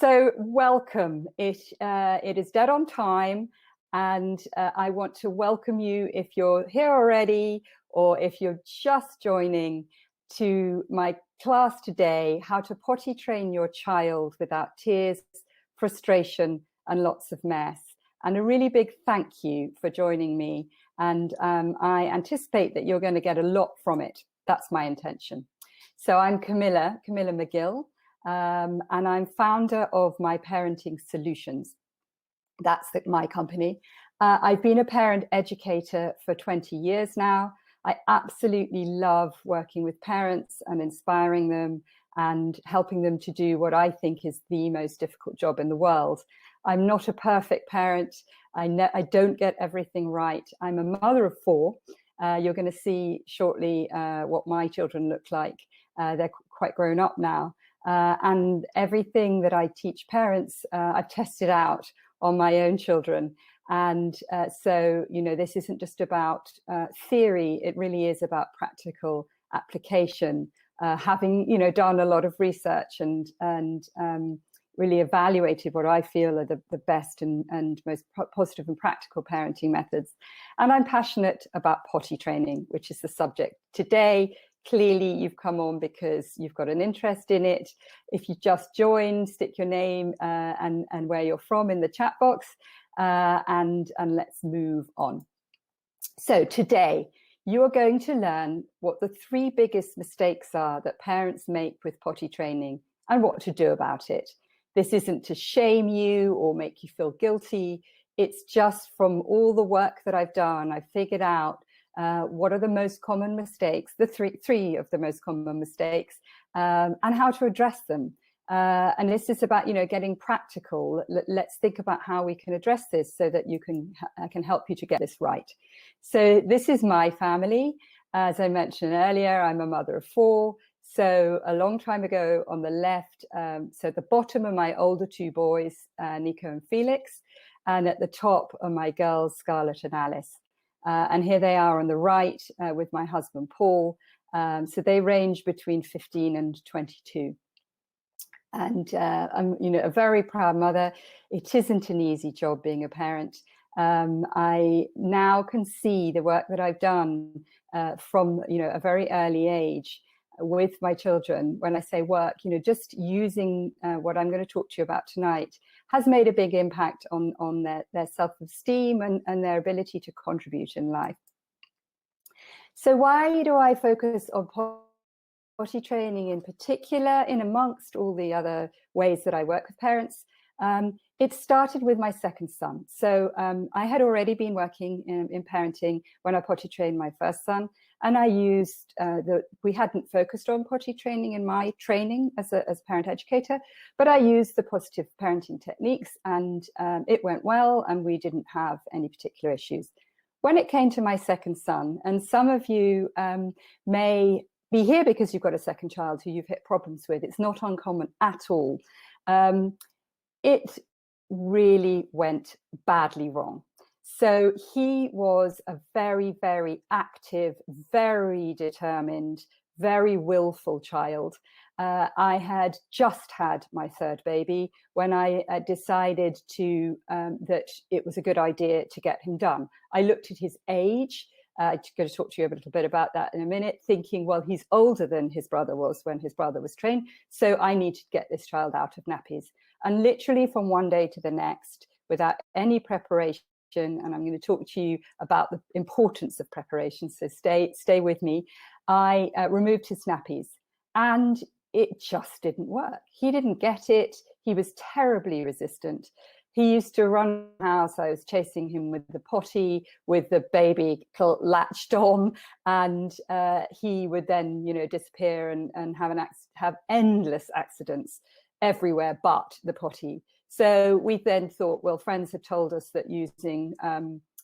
So welcome. It is dead on time, and I want to welcome you if you're here already or if you're just joining to my class today, how to potty train your child without tears, frustration, and lots of mess. And a really big thank you for joining me. And I anticipate that you're going to get a lot from it. That's my intention. So I'm Camilla McGill. And I'm founder of My Parenting Solutions. That's my company. I've been a parent educator for 20 years now. I absolutely love working with parents and inspiring them and helping them to do what I think is the most difficult job in the world. I'm not a perfect parent. I don't get everything right. I'm a mother of 4. You're going to see shortly what my children look like. They're quite grown up now. And everything that I teach parents, I've tested out on my own children. And so, this isn't just about theory. It really is about practical application, having, done a lot of research and really evaluated what I feel are the best and most positive and practical parenting methods. And I'm passionate about potty training, which is the subject today. Clearly, you've come on because you've got an interest in it. If you just joined, stick your name and where you're from in the chat box, and let's move on. So today, you are going to learn what the 3 biggest mistakes are that parents make with potty training and what to do about it. This isn't to shame you or make you feel guilty. It's just from all the work that I've done, I've figured out what are the most common mistakes, the three of the most common mistakes, and how to address them. And this is about, getting practical. Let's think about how we can address this so that I can help you to get this right. So this is my family. As I mentioned earlier, I'm a mother of 4. So a long time ago on the left, so at the bottom are my older 2 boys, Nico and Felix, and at the top are my girls, Scarlett and Alice. And here they are on the right with my husband, Paul. So they range between 15 and 22. And I'm, a very proud mother. It isn't an easy job being a parent. I now can see the work that I've done from, a very early age with my children. When I say work, just using what I'm going to talk to you about tonight has made a big impact on their self-esteem and their ability to contribute in life. So why do I focus on potty training in particular, in amongst all the other ways that I work with parents? It started with my second son. So I had already been working in parenting when I potty trained my first son. And I used, we hadn't focused on potty training in my training as a parent educator, but I used the positive parenting techniques and it went well and we didn't have any particular issues. When it came to my second son, and some of you may be here because you've got a second child who you've hit problems with, it's not uncommon at all. It really went badly wrong. So he was a very, very active, very determined, very willful child. I had just had my 3rd baby when I decided that it was a good idea to get him done. I looked at his age. I'm going to talk to you a little bit about that in a minute, thinking, well, he's older than his brother was when his brother was trained. So I need to get this child out of nappies. And literally from one day to the next, without any preparation, and I'm going to talk to you about the importance of preparation, so stay with me, I removed his nappies. And it just didn't work. He didn't get it. He was terribly resistant. He used to run the house. I was chasing him with the potty, with the baby latched on, and he would then, disappear and have endless accidents everywhere but the potty. So we then thought, well, friends had told us that using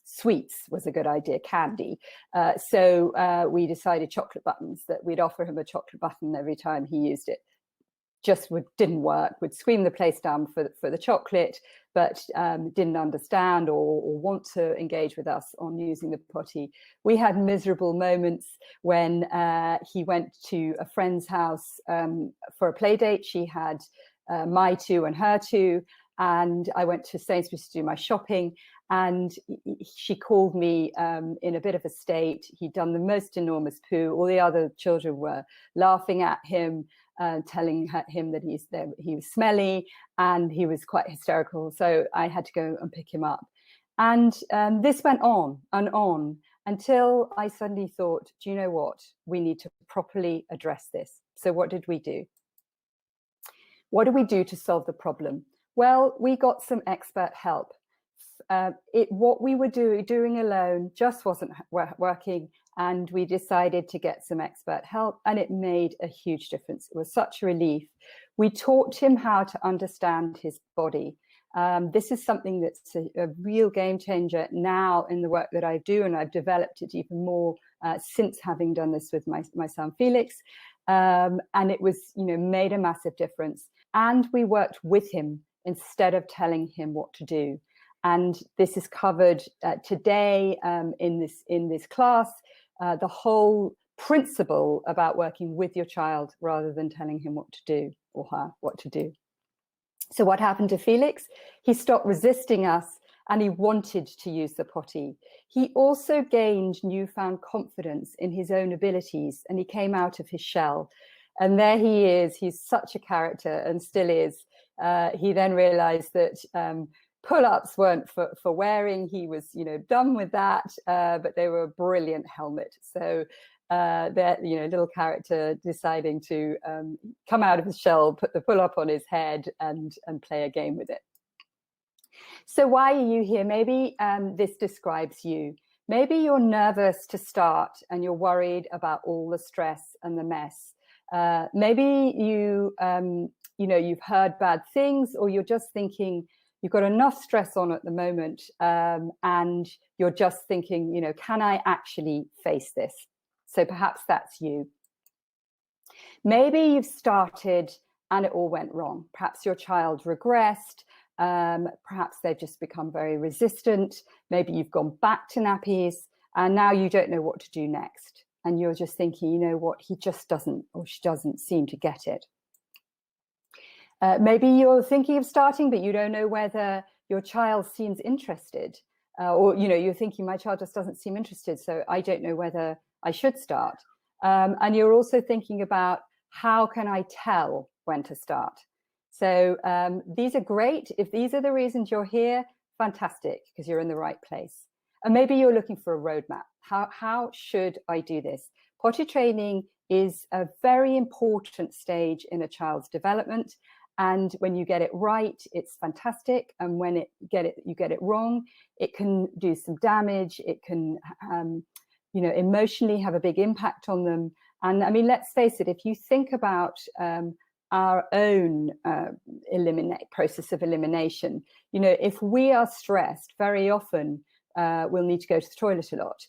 sweets was a good idea, candy. So we decided chocolate buttons, that we'd offer him a chocolate button every time he used it. Just didn't work, would scream the place down for the chocolate, but didn't understand or want to engage with us on using the potty. We had miserable moments when he went to a friend's house for a play date. She had my two and her two. And I went to Sainsbury's to do my shopping, and she called me in a bit of a state. He'd done the most enormous poo. All the other children were laughing at him, telling him that he was smelly, and he was quite hysterical. So I had to go and pick him up. And this went on and on until I suddenly thought, do you know what? We need to properly address this. So what did we do? What did we do to solve the problem? Well, we got some expert help. What we were doing alone just wasn't working, and we decided to get some expert help, and it made a huge difference. It was such a relief. We taught him how to understand his body. This is something that's a real game changer now in the work that I do, and I've developed it even more since having done this with my son Felix. And it was, made a massive difference. And we worked with him instead of telling him what to do. And this is covered today in this class, the whole principle about working with your child rather than telling him what to do, or her what to do. So what happened to Felix? He stopped resisting us, and he wanted to use the potty. He also gained newfound confidence in his own abilities, and he came out of his shell. And there he is. He's such a character, and still is. He then realized that pull-ups weren't for wearing. He was, done with that, but they were a brilliant helmet. So that, little character deciding to come out of his shell, put the pull-up on his head, and play a game with it. So why are you here? Maybe this describes you. Maybe you're nervous to start, and you're worried about all the stress and the mess. Maybe you've heard bad things, or you're just thinking you've got enough stress on at the moment, and you're just thinking, can I actually face this? So perhaps that's you. Maybe you've started and it all went wrong. Perhaps your child regressed. Perhaps they've just become very resistant. Maybe you've gone back to nappies, and now you don't know what to do next. And you're just thinking, you know what, he just doesn't, or she doesn't seem to get it. Maybe you're thinking of starting, but you don't know whether your child seems interested. Or, you're thinking, my child just doesn't seem interested, so I don't know whether I should start. And you're also thinking about, how can I tell when to start? So these are great. If these are the reasons you're here, fantastic, because you're in the right place. And maybe you're looking for a roadmap. How should I do this? Potty training is a very important stage in a child's development. And when you get it right, it's fantastic. And when you get it wrong, it can do some damage. It can, emotionally have a big impact on them. And I mean, let's face it, if you think about our own process of elimination, if we are stressed, very often we'll need to go to the toilet a lot.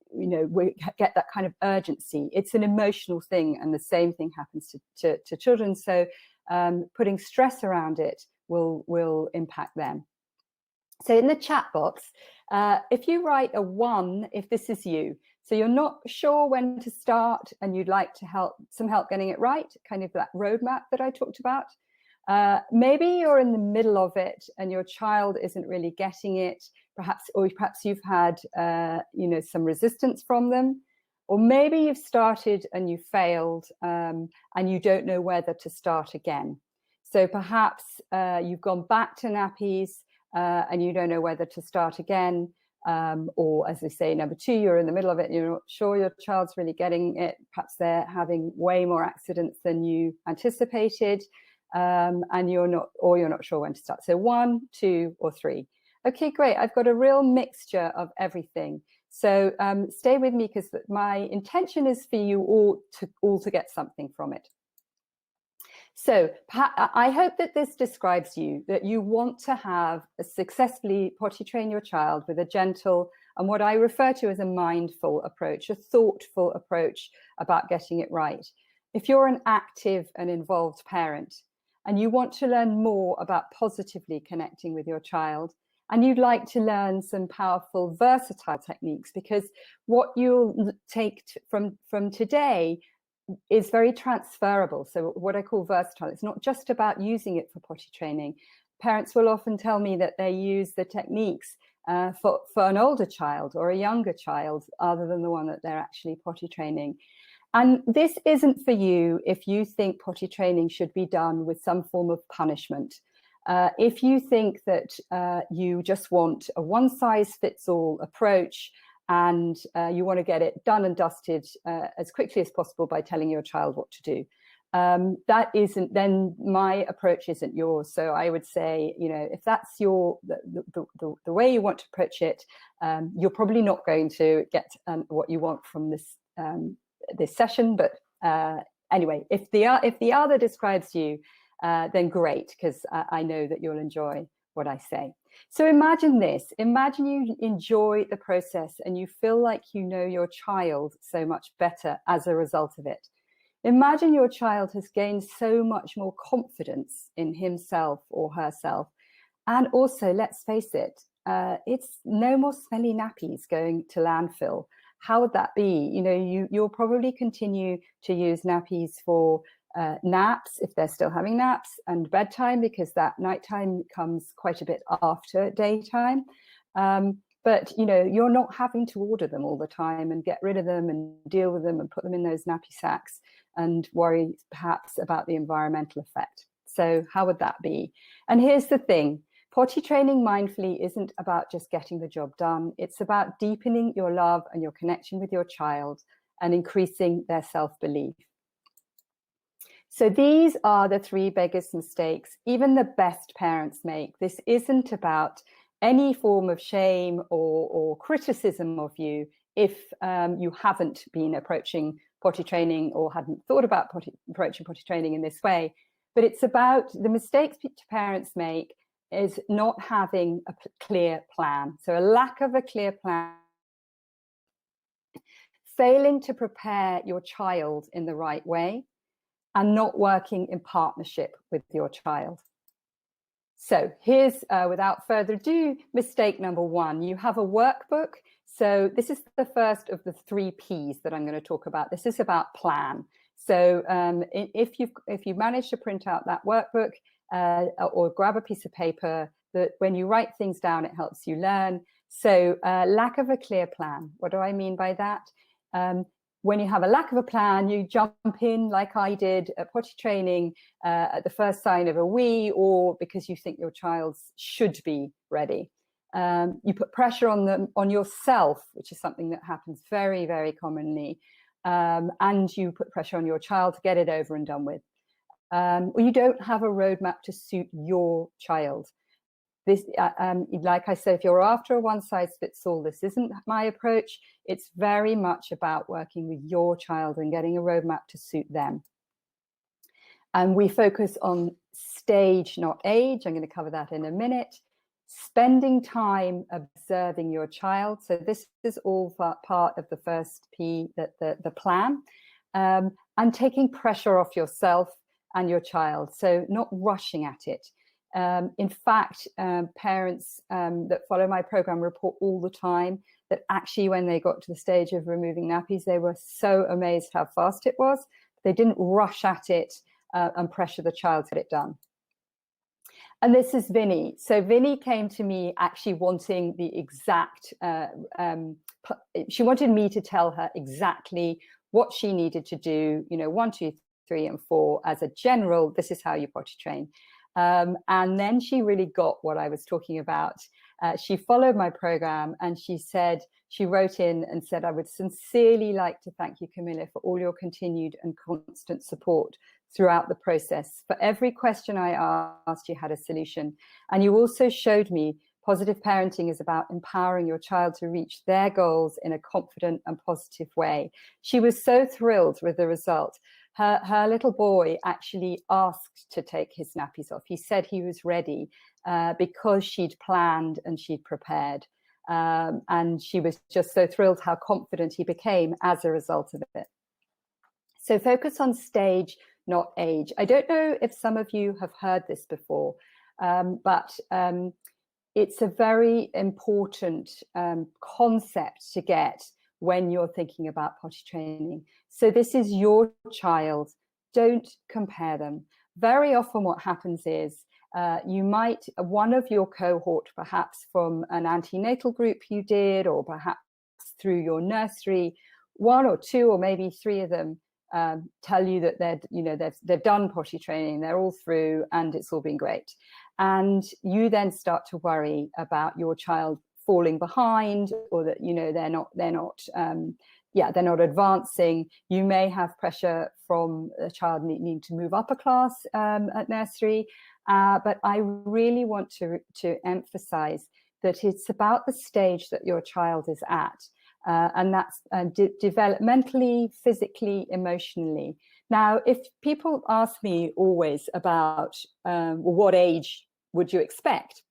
We get that kind of urgency. It's an emotional thing, and the same thing happens to children. So putting stress around it will impact them. So in the chat box, if you write a 1, if this is you, so you're not sure when to start and you'd like to some help getting it right, kind of that roadmap that I talked about. Maybe you're in the middle of it and your child isn't really getting it, perhaps you've had some resistance from them, or maybe you've started and you failed, and you don't know whether to start again. So perhaps you've gone back to nappies and you don't know whether to start again, or as they say, number 2, you're in the middle of it and you're not sure your child's really getting it. Perhaps they're having way more accidents than you anticipated. And you're not sure when to start. So 1, 2, or 3. Okay, great. I've got a real mixture of everything. So stay with me, because my intention is for you all to get something from it. So I hope that this describes you, that you want to have a successfully potty train your child with a gentle and what I refer to as a mindful approach, a thoughtful approach about getting it right. If you're an active and involved parent, and you want to learn more about positively connecting with your child, and you'd like to learn some powerful, versatile techniques, because what you'll take from today is very transferable. So what I call versatile. It's not just about using it for potty training. Parents will often tell me that they use the techniques for an older child or a younger child other than the one that they're actually potty training. And this isn't for you if you think potty training should be done with some form of punishment. If you think that you just want a one-size-fits-all approach and you want to get it done and dusted as quickly as possible by telling your child what to do, that isn't, then my approach isn't yours. So I would say, you know, if that's the way you want to approach it, you're probably not going to get what you want from this this session. But anyway, if the other describes you, then great, because I know that you'll enjoy what I say. So imagine this. Imagine you enjoy the process and you feel like you know your child so much better as a result of it. Imagine your child has gained so much more confidence in himself or herself. And also, let's face it, it's no more smelly nappies going to landfill. How would that be? You know, you'll probably continue to use nappies for naps, if they're still having naps, and bedtime, because that nighttime comes quite a bit after daytime. But, you know, you're not having to order them all the time and get rid of them and deal with them and put them in those nappy sacks and worry perhaps about the environmental effect. So how would that be? And here's the thing. Potty training mindfully isn't about just getting the job done. It's about deepening your love and your connection with your child and increasing their self-belief. So these are the three biggest mistakes even the best parents make. This isn't about any form of shame or criticism of you if you haven't been approaching potty training or hadn't thought about approaching potty training in this way. But it's about the mistakes parents make is not having a clear plan. So a lack of a clear plan, failing to prepare your child in the right way, and not working in partnership with your child. So here's, without further ado, mistake number one. You have a workbook. So this is the first of the 3 Ps that I'm going to talk about. This is about plan. So if you manage to print out that workbook or grab a piece of paper, that when you write things down, it helps you learn. So lack of a clear plan. What do I mean by that? When you have a lack of a plan, you jump in like I did at potty training at the first sign of a wee, or because you think your child should be ready. You put pressure on yourself, which is something that happens very, very commonly. And you put pressure on your child to get it over and done with. Or you don't have a roadmap to suit your child. This, like I said, if you're after a one-size-fits-all, this isn't my approach. It's very much about working with your child and getting a roadmap to suit them. And we focus on stage, not age. I'm going to cover that in a minute. Spending time observing your child. So this is all part of the first P, the plan. And taking pressure off yourself and your child. So not rushing at it. In fact, parents that follow my program report all the time that actually when they got to the stage of removing nappies, they were so amazed how fast it was. They didn't rush at it and pressure the child to get it done. And this is Vinny. So Vinny came to me actually wanting the exact, she wanted me to tell her exactly what she needed to do, you know, 1, 2, 3, and 4 as a general, this is how you potty train. And then she really got what I was talking about. She followed my program and she said, she wrote in and said, I would sincerely like to thank you, Camilla, for all your continued and constant support throughout the process. For every question I asked, you had a solution. And you also showed me positive parenting is about empowering your child to reach their goals in a confident and positive way. She was so thrilled with the result. Her little boy actually asked to take his nappies off. He said he was ready because she'd planned and she'd prepared. And she was just so thrilled how confident he became as a result of it. So focus on stage, not age. I don't know if some of you have heard this before, but it's a very important concept to get when you're thinking about potty training. So this is your child. Don't compare them. Very often what happens is you might, one of your cohort, perhaps from an antenatal group you did, or perhaps through your nursery, one or two or maybe three of them tell you that they've done potty training, they're all through, and it's all been great. And you then start to worry about your child falling behind, or that they're not advancing. You may have pressure from a child needing to move up a class at nursery, but I really want to emphasize that it's about the stage that your child is at, and that's developmentally, physically, emotionally. Now, if people ask me always about what age would you expect,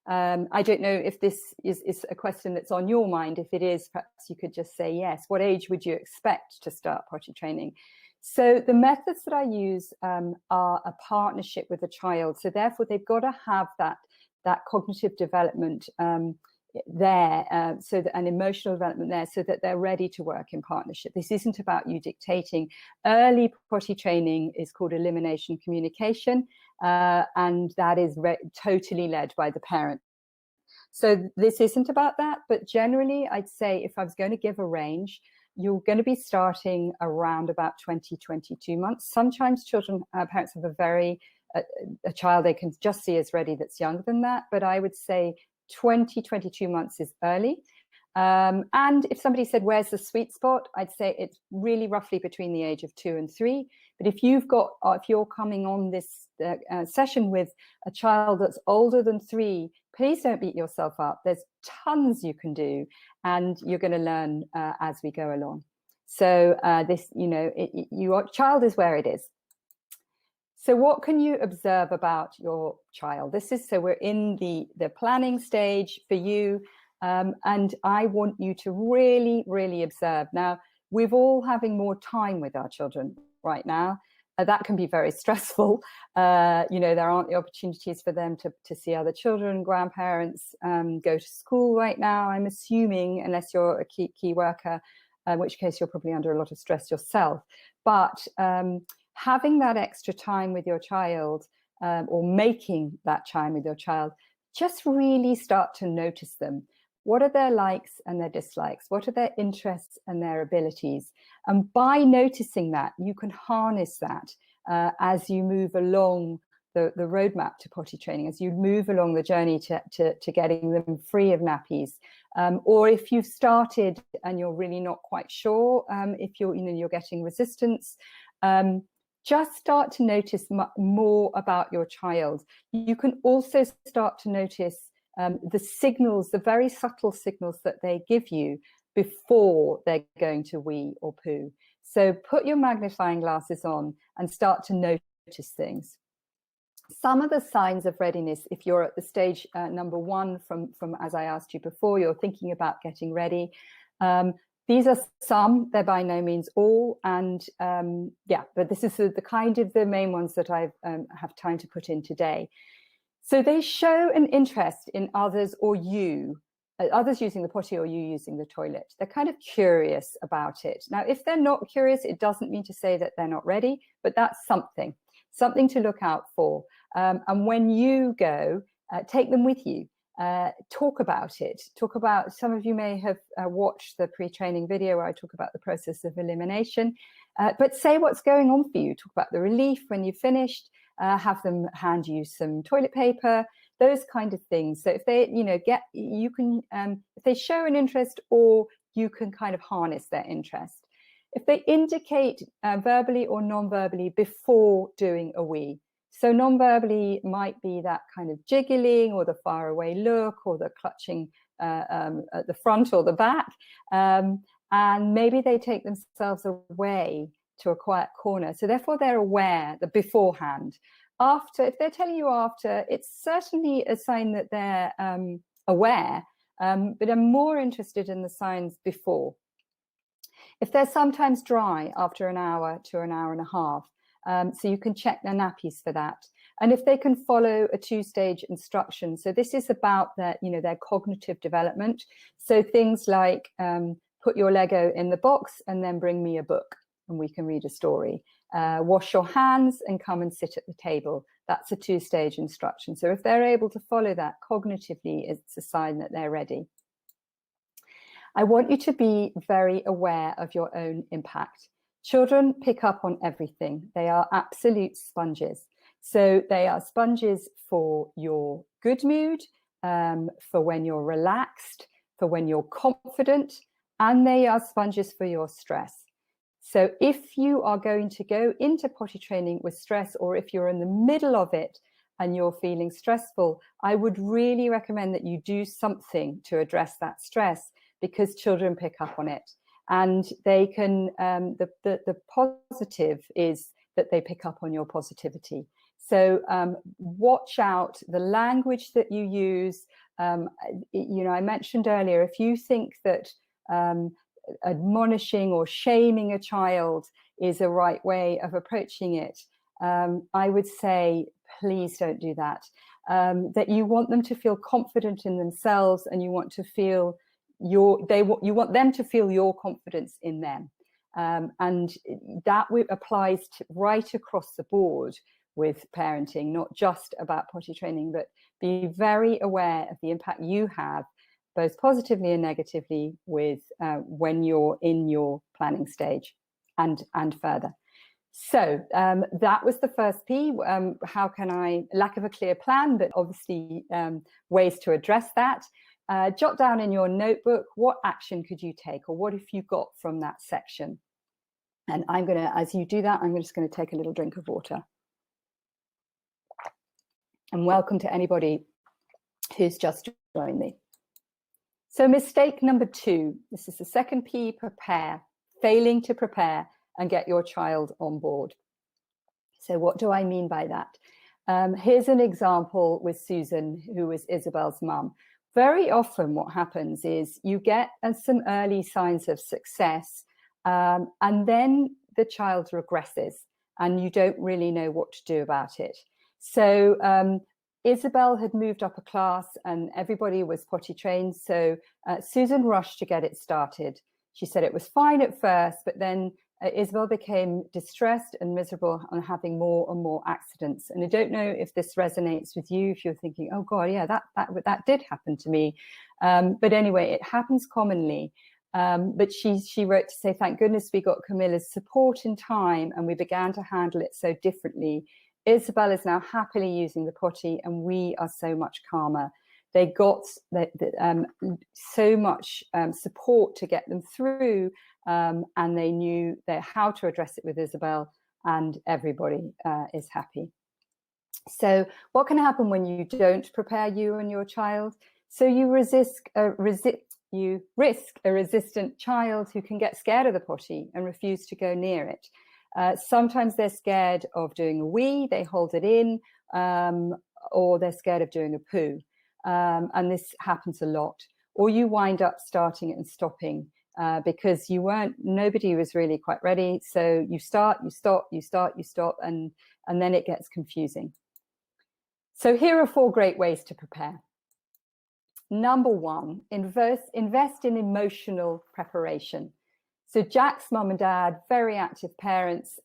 I don't know if this is a question that's on your mind. If it is, perhaps you could just say yes. What age would you expect to start potty training? So the methods that I use are a partnership with a child. So therefore, they've got to have that cognitive development there, an emotional development there, so that they're ready to work in partnership. This isn't about you dictating. Early potty training is called elimination communication, and that is totally led by the parent. So this isn't about that, but generally I'd say if I was going to give a range, you're going to be starting around about 22 months. Sometimes parents have a child they can just see as ready that's younger than that, but I would say 22 months is early. And if somebody said, where's the sweet spot? I'd say it's really roughly between the age of 2 and 3. But if you're coming on this session with a child that's older than 3, please don't beat yourself up. There's tons you can do, and you're going to learn as we go along. So your child is where it is. So what can you observe about your child? So we're in the planning stage for you. And I want you to really, really observe. Now, we're all having more time with our children right now. That can be very stressful. There aren't the opportunities for them to see other children, grandparents, go to school right now, I'm assuming, unless you're a key worker, in which case you're probably under a lot of stress yourself. But having that extra time with your child, or making that time with your child, just really start to notice them. What are their likes and their dislikes? What are their interests and their abilities? And by noticing that, you can harness that as you move along the roadmap to potty training, as you move along the journey to getting them free of nappies. Or if you've started and you're really not quite sure, if you're getting resistance, just start to notice more about your child. You can also start to notice the signals, the very subtle signals that they give you before they're going to wee or poo. So put your magnifying glasses on and start to notice things. Some of the signs of readiness, if you're at the stage number 1 from as I asked you before, you're thinking about getting ready. These are some, they're by no means all, and but this is the kind of the main ones that I have time to put in today. So they show an interest in others or you, others using the potty or you using the toilet. They're kind of curious about it. Now, if they're not curious, it doesn't mean to say that they're not ready, but that's something to look out for. And when you go, take them with you. Talk about it. Some of you may have watched the pre-training video where I talk about the process of elimination, but say what's going on for you. Talk about the relief when you've finished. Have them hand you some toilet paper, those kind of things. So if they, if they show an interest, or you can kind of harness their interest. If they indicate verbally or non-verbally before doing a wee. So non-verbally might be that kind of jiggling, or the far away look, or the clutching at the front or the back. And maybe they take themselves away to a quiet corner. So therefore they're aware that beforehand. After, if they're telling you after, it's certainly a sign that they're aware, but I'm more interested in the signs before. If they're sometimes dry after an hour to an hour and a half, so you can check their nappies for that. And if they can follow a 2-stage instruction, so this is about their cognitive development. So things like put your Lego in the box and then bring me a book. and we can read a story. Wash your hands and come and sit at the table. That's a 2-stage instruction. So if they're able to follow that cognitively, it's a sign that they're ready. I want you to be very aware of your own impact. Children pick up on everything. They are absolute sponges. So they are sponges for your good mood, for when you're relaxed, for when you're confident, and they are sponges for your stress. So if you are going to go into potty training with stress, or if you're in the middle of it and you're feeling stressful, I would really recommend that you do something to address that stress, because children pick up on it. And they can, the positive is that they pick up on your positivity. So watch out the language that you use. You know, I mentioned earlier, if you think that admonishing or shaming a child is a right way of approaching it, I would say, please don't do that. That you want them to feel confident in themselves, and you want to feel you want them to feel your confidence in them. And that applies to right across the board with parenting, not just about potty training, but be very aware of the impact you have, both positively and negatively, with when you're in your planning stage and further. So that was the first P. How can lack of a clear plan, but obviously ways to address that. Jot down in your notebook, what action could you take, or what have you got from that section? And I'm going to, as you do that, I'm just going to take a little drink of water. And welcome to anybody who's just joined me. So mistake number 2, this is the second P, prepare, failing to prepare and get your child on board. So what do I mean by that? Here's an example with Susan, who was Isabel's mum. Very often what happens is you get some early signs of success, and then the child regresses and you don't really know what to do about it. So Isabel had moved up a class and everybody was potty trained. So Susan rushed to get it started. She said it was fine at first, but then Isabel became distressed and miserable and having more and more accidents. And I don't know if this resonates with you, if you're thinking, oh God, yeah, that did happen to me. But anyway, it happens commonly. But she wrote to say, thank goodness we got Camilla's support in time and we began to handle it so differently. Isabel is now happily using the potty and we are so much calmer. They got so much support to get them through, and they knew how to address it with Isabel, and everybody is happy. So what can happen when you don't prepare you and your child? So you risk a resistant child who can get scared of the potty and refuse to go near it. Sometimes they're scared of doing a wee, they hold it in, or they're scared of doing a poo. And this happens a lot. Or you wind up starting it and stopping because nobody was really quite ready. So you start, you stop, you start, you stop, and then it gets confusing. So here are 4 great ways to prepare. Number 1, invest in emotional preparation. So Jack's mum and dad, very active parents,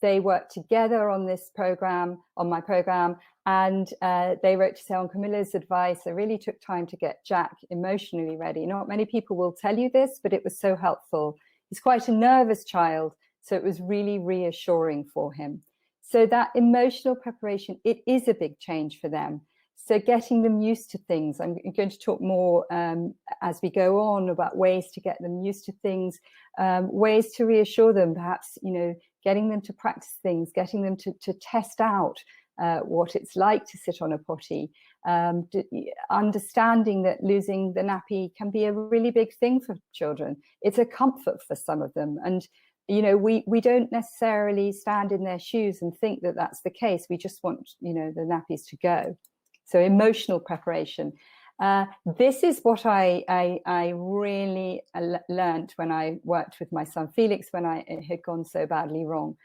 they worked together on this program, on my program, and they wrote to say, on Camilla's advice, I really took time to get Jack emotionally ready. Not many people will tell you this, but it was so helpful. He's quite a nervous child, so it was really reassuring for him. So that emotional preparation, it is a big change for them. So getting them used to things. I'm going to talk more as we go on about ways to get them used to things, ways to reassure them, perhaps, getting them to practice things, getting them to test out what it's like to sit on a potty, understanding that losing the nappy can be a really big thing for children. It's a comfort for some of them. And we don't necessarily stand in their shoes and think that that's the case. We just want, the nappies to go. So emotional preparation. This is what I really learned when I worked with my son Felix, when it had gone so badly wrong.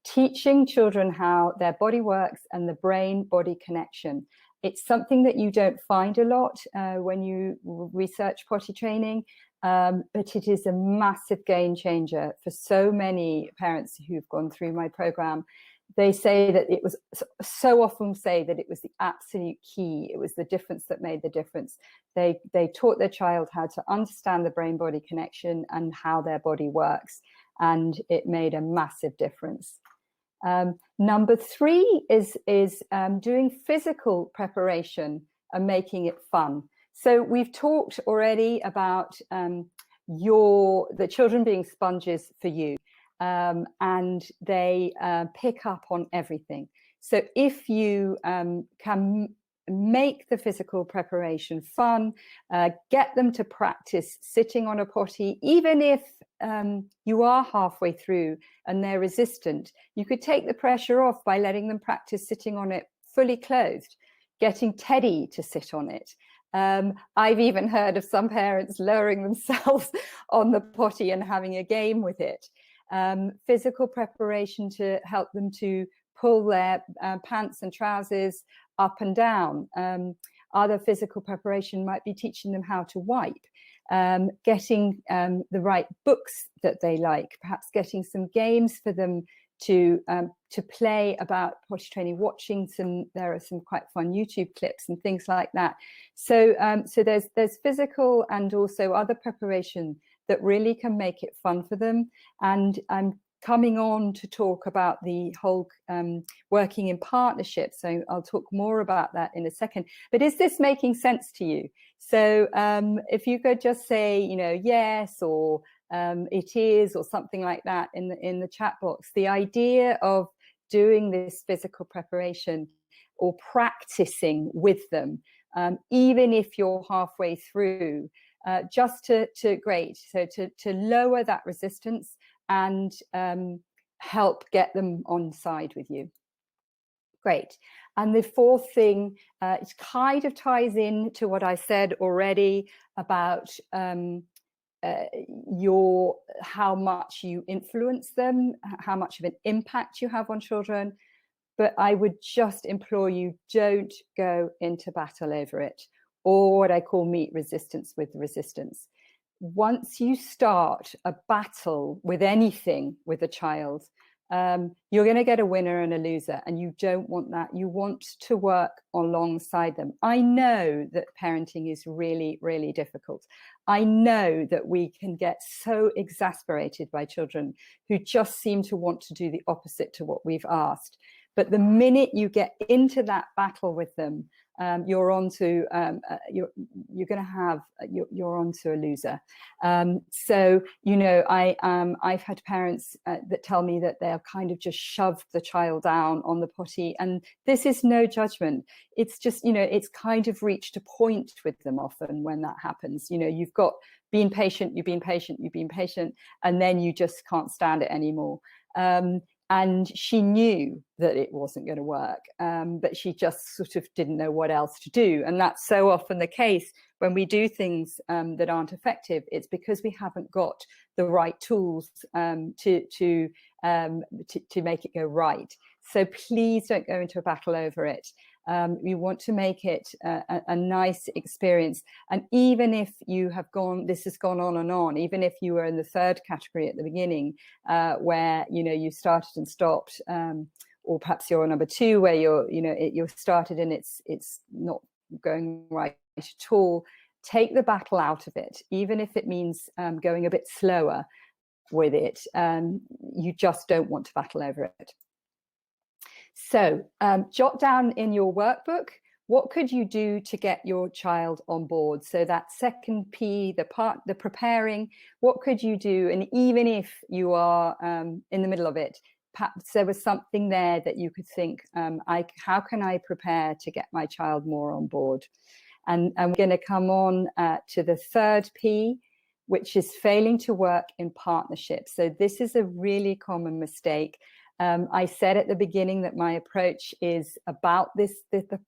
Teaching children how their body works and the brain-body connection. It's something that you don't find a lot when you research potty training. But it is a massive game changer for so many parents who've gone through my program. They say that it was so often say that it was the absolute key. It was the difference that made the difference. They taught their child how to understand the brain-body connection and how their body works, and it made a massive difference. Number 3 is doing physical preparation and making it fun. So we've talked already about the children being sponges for you. And they pick up on everything. So if you can make the physical preparation fun, get them to practice sitting on a potty, even if you are halfway through and they're resistant, you could take the pressure off by letting them practice sitting on it fully clothed, getting Teddy to sit on it. I've even heard of some parents lowering themselves on the potty and having a game with it. Physical preparation to help them to pull their pants and trousers up and down. Other physical preparation might be teaching them how to wipe, getting the right books that they like, perhaps getting some games for them to play about potty training, watching there are some quite fun YouTube clips and things like that. So there's physical and also other preparation that really can make it fun for them. And I'm coming on to talk about the whole working in partnership. So I'll talk more about that in a second. But is this making sense to you? So if you could just say, yes, or it is, or something like that in the chat box. The idea of doing this physical preparation or practicing with them, even if you're halfway through, just to lower that resistance and help get them on side with you. Great. And the 4th thing, it kind of ties in to what I said already about how much you influence them, how much of an impact you have on children. But I would just implore you, don't go into battle over it, or what I call meet resistance with resistance. Once you start a battle with anything with a child, you're going to get a winner and a loser, and you don't want that. You want to work alongside them. I know that parenting is really, really difficult. I know that we can get so exasperated by children who just seem to want to do the opposite to what we've asked. But the minute you get into that battle with them, you're onto you're onto a loser. So I've had parents that tell me that they've kind of just shoved the child down on the potty, and this is no judgment. It's just it's kind of reached a point with them often when that happens. You've been patient, you've been patient, and then you just can't stand it anymore. And she knew that it wasn't going to work, but she just sort of didn't know what else to do. And that's so often the case when we do things that aren't effective. It's because we haven't got the right tools to make it go right. So please don't go into a battle over it. You want to make it a nice experience. And even if you have this has gone on and on, even if you were in the 3rd category at the beginning, where, you started and stopped, or perhaps you're on number 2 where you're started and it's not going right at all, take the battle out of it, even if it means going a bit slower with it. You just don't want to battle over it. So jot down in your workbook, what could you do to get your child on board? So that 2nd P, the preparing, what could you do? And even if you are in the middle of it, perhaps there was something there that you could think, how can I prepare to get my child more on board? And I'm going to come on to the 3rd P, which is failing to work in partnership. So this is a really common mistake. I said at the beginning that my approach is about the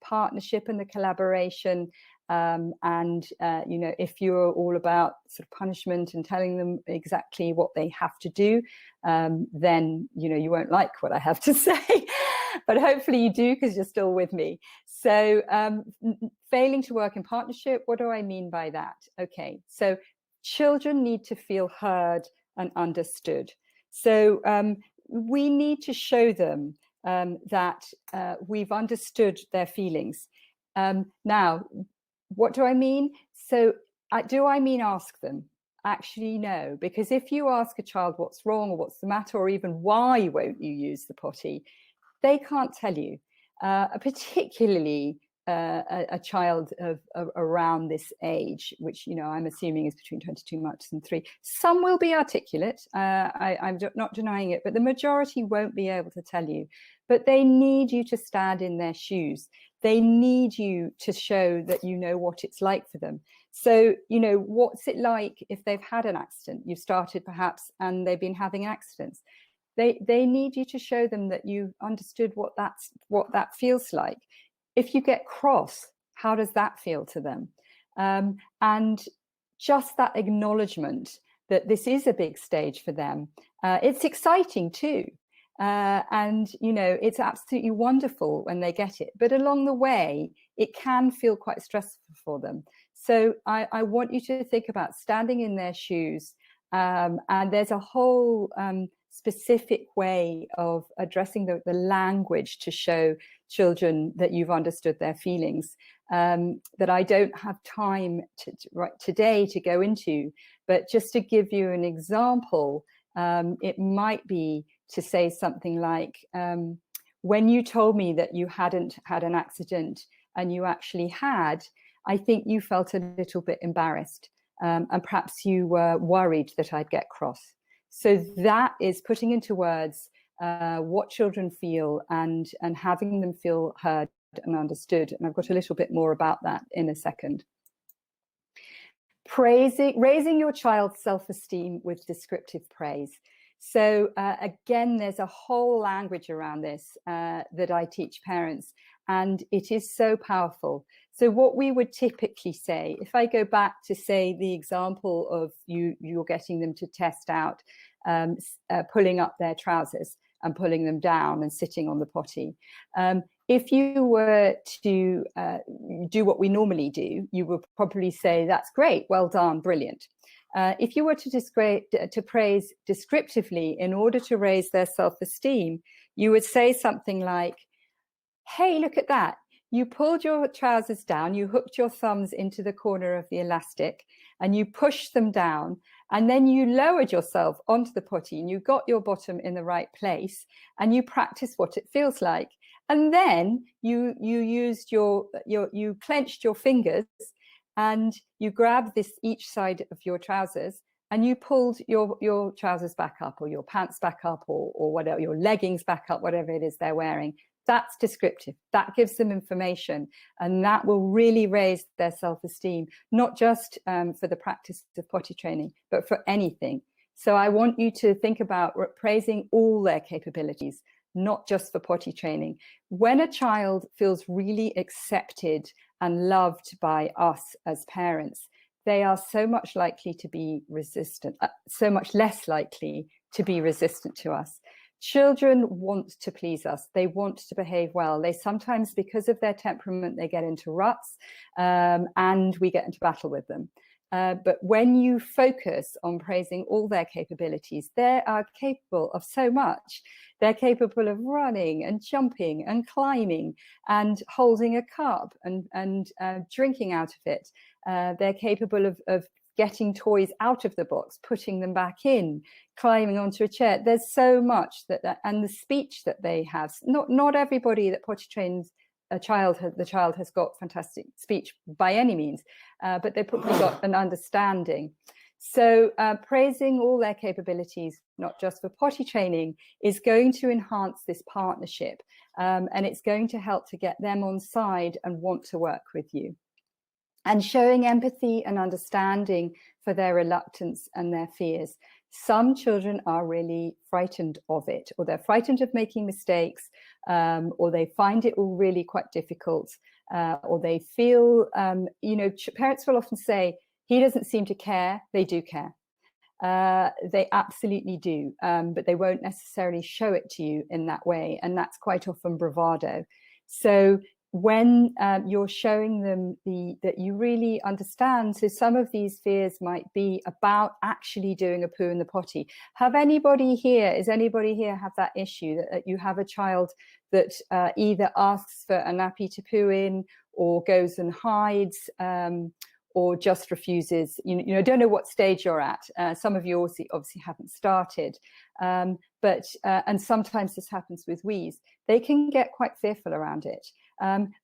partnership and the collaboration. If you're all about sort of punishment and telling them exactly what they have to do, then, you won't like what I have to say. But hopefully you do, because you're still with me. So failing to work in partnership, what do I mean by that? Okay, so Children need to feel heard and understood. So we need to show them that we've understood their feelings. Now, what do I mean? So do I mean ask them? Actually, no, because if you ask a child what's wrong or what's the matter, or even why won't you use the potty, they can't tell you, particularly a child of around this age, which, you know, I'm assuming is between 22 months and 3. Some will be articulate, I'm not denying it, but the majority won't be able to tell you. But they need you to stand in their shoes. They need you to show that you know what it's like for them. So, you know, what's it like if they've had an accident? You've started perhaps and they've been having accidents. They need you to show them that you've understood what that feels like. If you get cross, how does that feel to them? And just that acknowledgement that this is a big stage for them. It's exciting too. And, you know, it's absolutely wonderful when they get it. But along the way, it can feel quite stressful for them. So I want you to think about standing in their shoes. And there's a whole specific way of addressing the language to show children that you've understood their feelings, that I don't have time today to go into. But just to give you an example, it might be to say something like, when you told me that you hadn't had an accident and you actually had, I think you felt a little bit embarrassed, and perhaps you were worried that I'd get cross. So that is putting into words what children feel and having them feel heard and understood. And I've got a little bit more about that in a second. Raising your child's self-esteem with descriptive praise. So again, there's a whole language around this that I teach parents, and it is so powerful. So what we would typically say, if I go back to say the example of you're getting them to test out pulling up their trousers and pulling them down and sitting on the potty. If you were to do what we normally do, you would probably say, that's great, well done, brilliant. If you were to praise descriptively in order to raise their self-esteem, you would say something like, hey, look at that. You pulled your trousers down, you hooked your thumbs into the corner of the elastic and you pushed them down, and then you lowered yourself onto the potty and you got your bottom in the right place and you practiced what it feels like. And then you used you clenched your fingers and you grabbed each side of your trousers and you pulled your trousers back up, or your pants back up, or whatever, your leggings back up, whatever it is they're wearing. That's descriptive. That gives them information, and that will really raise their self-esteem, not just for the practice of potty training, but for anything. So I want you to think about praising all their capabilities, not just for potty training. When a child feels really accepted and loved by us as parents, they are so much likely to be resistant, so much less likely to be resistant to us. Children want to please us. They want to behave well. They sometimes, because of their temperament, they get into ruts and we get into battle with them. But when you focus on praising all their capabilities, they are capable of so much. They're capable of running and jumping and climbing and holding a cup and drinking out of it. They're capable of getting toys out of the box, putting them back in, climbing onto a chair. There's so much and the speech that they have. Not everybody that potty trains the child has got fantastic speech by any means, but they've probably got an understanding. So praising all their capabilities, not just for potty training, is going to enhance this partnership, and it's going to help to get them on side and want to work with you. And showing empathy and understanding for their reluctance and their fears. Some children are really frightened of it, or they're frightened of making mistakes, or they find it all really quite difficult, or they feel, parents will often say, he doesn't seem to care. They do care. They absolutely do, but they won't necessarily show it to you in that way. And that's quite often bravado. So when you're showing them that you really understand. So some of these fears might be about actually doing a poo in the potty. Is anybody here have that issue, that you have a child that either asks for a nappy to poo in, or goes and hides, or just refuses? Don't know what stage you're at. Some of you obviously haven't started, but and sometimes this happens with wheeze. They can get quite fearful around it.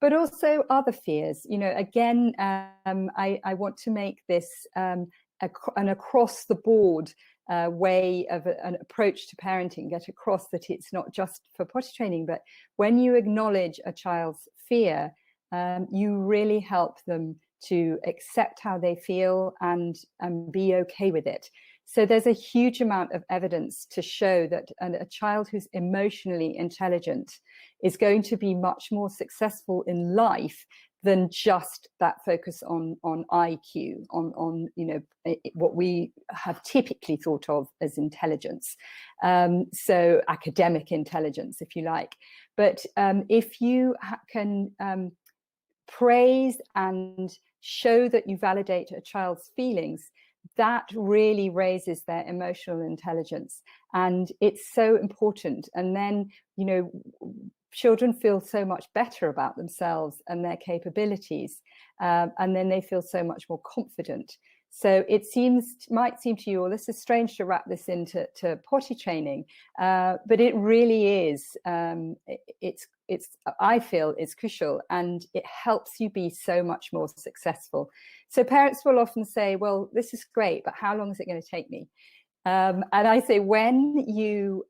But also other fears. Again, I want to make this an across the board way of an approach to parenting, get across that it's not just for potty training, but when you acknowledge a child's fear, you really help them to accept how they feel and be okay with it. So there's a huge amount of evidence to show that a child who's emotionally intelligent is going to be much more successful in life than just that focus on IQ, on what we have typically thought of as intelligence. So academic intelligence, if you like. But if you can praise and show that you validate a child's feelings, that really raises their emotional intelligence, and it's so important. And then children feel so much better about themselves and their capabilities, and then they feel so much more confident. So it might seem to you, well, this is strange to wrap this into potty training, but it really is. I feel it's crucial, and it helps you be so much more successful. So parents will often say, well, this is great, but how long is it going to take me? And I say, when you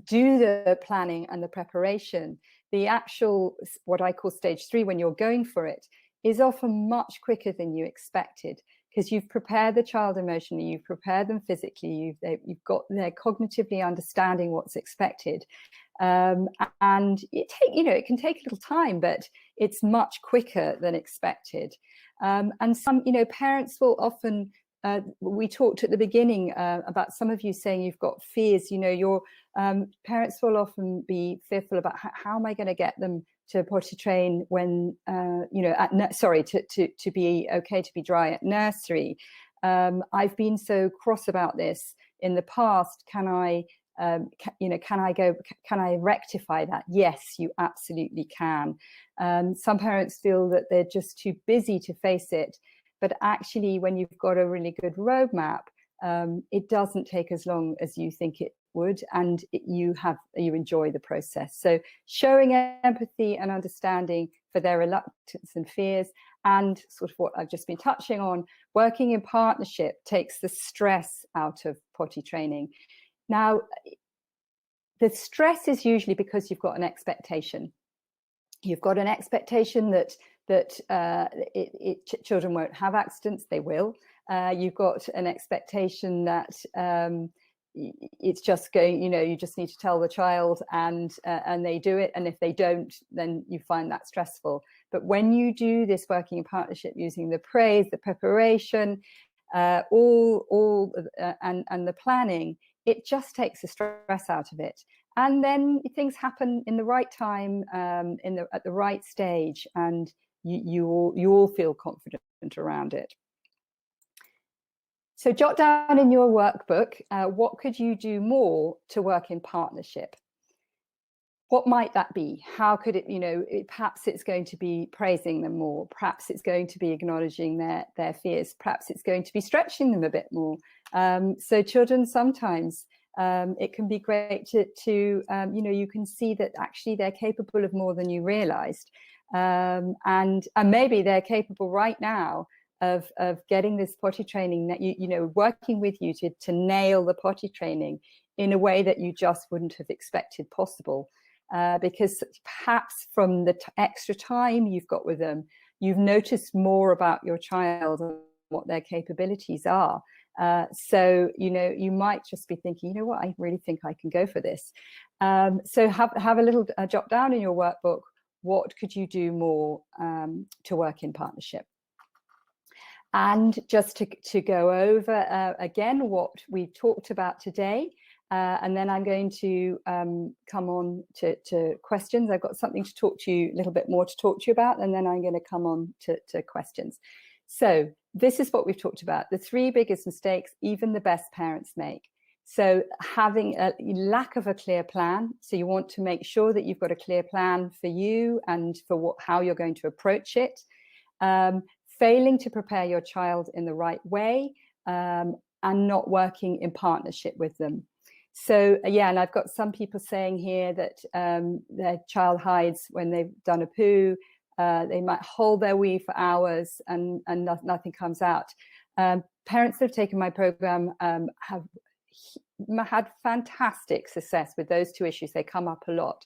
do the planning and the preparation, the actual, what I call stage 3, when you're going for it, is often much quicker than you expected, because you've prepared the child emotionally, you've prepared them physically, you've got they're cognitively understanding what's expected, and it can take a little time, but it's much quicker than expected. And some parents will often, we talked at the beginning about some of you saying you've got fears. Your parents will often be fearful about how am I going to get them to potty train when to be okay to be dry at nursery. I've been so cross about this in the past. Can I rectify that? Yes, you absolutely can. Some parents feel that they're just too busy to face it, but actually when you've got a really good roadmap, it doesn't take as long as you think it would, and you enjoy the process. So showing empathy and understanding for their reluctance and fears, and sort of what I've just been touching on, working in partnership takes the stress out of potty training. Now, the stress is usually because you've got an expectation. You've got an expectation that children won't have accidents. They will. You've got an expectation that it's just going, you just need to tell the child, and they do it. And if they don't, then you find that stressful. But when you do this working in partnership, using the praise, the preparation, and the planning, it just takes the stress out of it. And then things happen in the right time, at the right stage, and you all feel confident around it. So jot down in your workbook, what could you do more to work in partnership? What might that be? How could it, perhaps it's going to be praising them more. Perhaps it's going to be acknowledging their fears. Perhaps it's going to be stretching them a bit more. So children, sometimes it can be great to you can see that actually they're capable of more than you realized. And maybe they're capable right now of getting this potty training, that working with you to nail the potty training in a way that you just wouldn't have expected possible, because perhaps from the extra time you've got with them, you've noticed more about your child and what their capabilities are. So you might just be thinking, what, I really think I can go for this. So have a little jot down in your workbook, what could you do more to work in partnership? And just to go over again what we've talked about today, and then I'm going to come on to questions. I've got something to talk to you, a little bit more to talk to you about, and then I'm going to come on to questions. So this is what we've talked about, the 3 biggest mistakes even the best parents make. So having a lack of a clear plan. So you want to make sure that you've got a clear plan for you and for how you're going to approach it. Failing to prepare your child in the right way, and not working in partnership with them. So yeah, and I've got some people saying here that their child hides when they've done a poo. They might hold their wee for hours and nothing comes out. Parents that have taken my program have had fantastic success with those 2 issues. They come up a lot.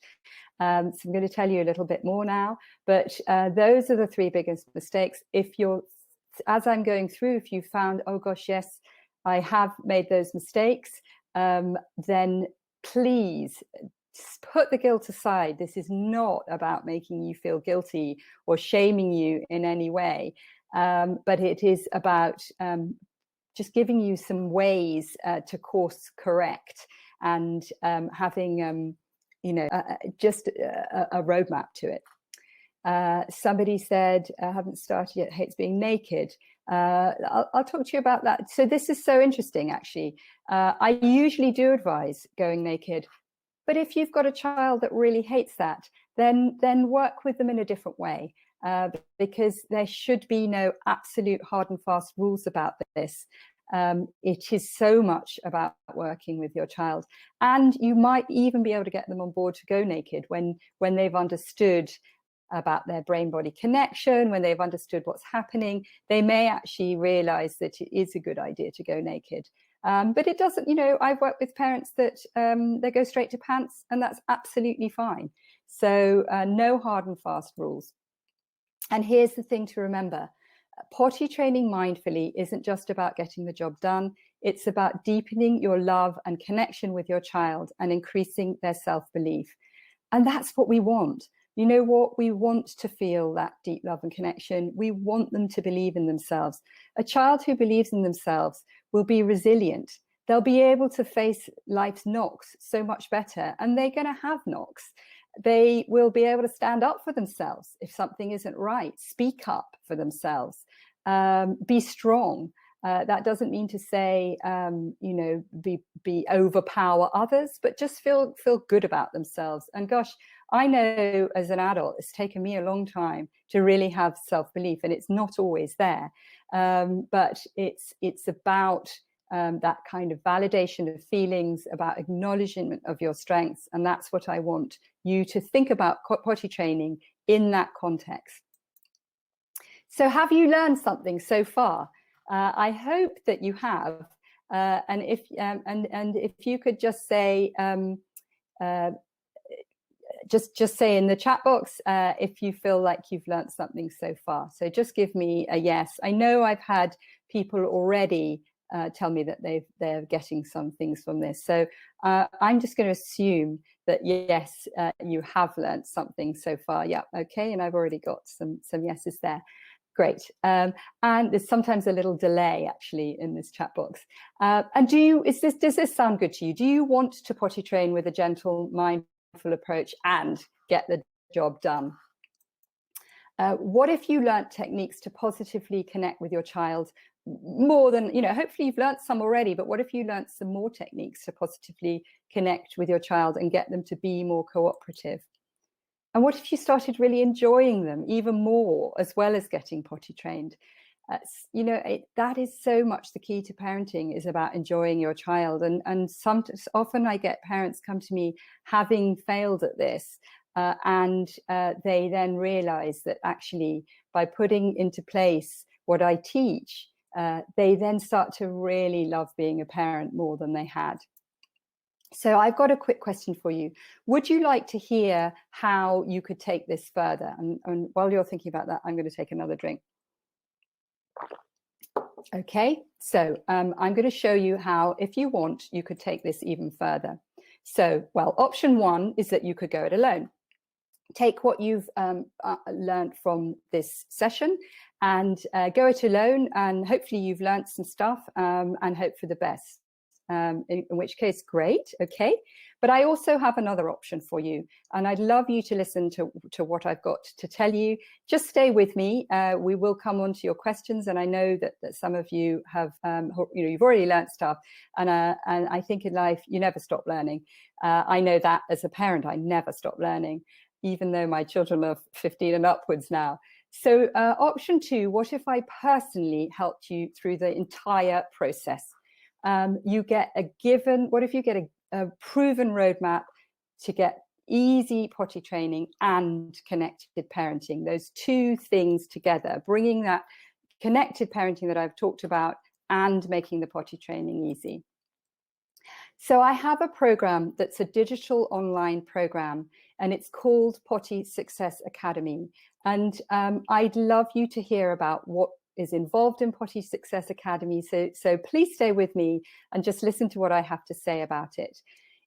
So I'm going to tell you a little bit more now, but those are the 3 biggest mistakes. If you're, as I'm going through, if you found, oh gosh, yes, I have made those mistakes, then please put the guilt aside. This is not about making you feel guilty or shaming you in any way, but it is about just giving you some ways to course correct and having, just a roadmap to it. Somebody said, I haven't started yet, hates being naked. I'll talk to you about that. So this is so interesting, actually. I usually do advise going naked, but if you've got a child that really hates that, then work with them in a different way, because there should be no absolute hard and fast rules about this. It is so much about working with your child, and you might even be able to get them on board to go naked when they've understood about their brain-body connection, when they've understood what's happening. They may actually realize that it is a good idea to go naked. But it doesn't, I've worked with parents that they go straight to pants, and that's absolutely fine. So no hard and fast rules. And here's the thing to remember. Potty training mindfully isn't just about getting the job done. It's about deepening your love and connection with your child and increasing their self-belief. And that's what we want. You know what? We want to feel that deep love and connection. We want them to believe in themselves. A child who believes in themselves will be resilient. They'll be able to face life's knocks so much better, and they're going to have knocks. They will be able to stand up for themselves if something isn't right, speak up for themselves, be strong. That doesn't mean to say, be overpower others, but just feel good about themselves. And gosh, I know as an adult, it's taken me a long time to really have self-belief, and it's not always there. But it's about that kind of validation of feelings, about acknowledgement of your strengths. And that's what I want you to think about potty training in that context. So have you learned something so far? I hope that you have. And if you could just say, just say in the chat box if you feel like you've learned something so far. So just give me a yes. I know I've had people already tell me that they're getting some things from this. So I'm just going to assume that yes, you have learned something so far. Yeah, okay, and I've already got some yeses there. Great. And there's sometimes a little delay actually in this chat box. And does this sound good to you? Do you want to potty train with a gentle, mindful approach and get the job done? What if you learnt techniques to positively connect with your child more than, hopefully you've learnt some already, but what if you learnt some more techniques to positively connect with your child and get them to be more cooperative? And what if you started really enjoying them even more, as well as getting potty trained? That is so much the key to parenting, is about enjoying your child. And often I get parents come to me having failed at this, and they then realize that actually by putting into place what I teach, they then start to really love being a parent more than they had. So I've got a quick question for you. Would you like to hear how you could take this further? And while you're thinking about that, I'm going to take another drink. Okay, so I'm going to show you how, if you want, you could take this even further. So, well, option one is that you could go it alone. Take what you've learned from this session and go it alone, and hopefully you've learned some stuff and hope for the best. in which case, great, okay. But I also have another option for you, and I'd love you to listen to what I've got to tell you. Just stay with me. We will come on to your questions, and I know that some of you have, you've already learned stuff, and I think in life you never stop learning. I know that as a parent, I never stop learning, even though my children are 15 and upwards now. So option 2, what if I personally helped you through the entire process? You get what if you get a proven roadmap to get easy potty training and connected parenting, those two things together, bringing that connected parenting that I've talked about and making the potty training easy. So I have a program that's a digital online program, and it's called Potty Success Academy. And I'd love you to hear about what is involved in Potty Success Academy. So please stay with me and just listen to what I have to say about it.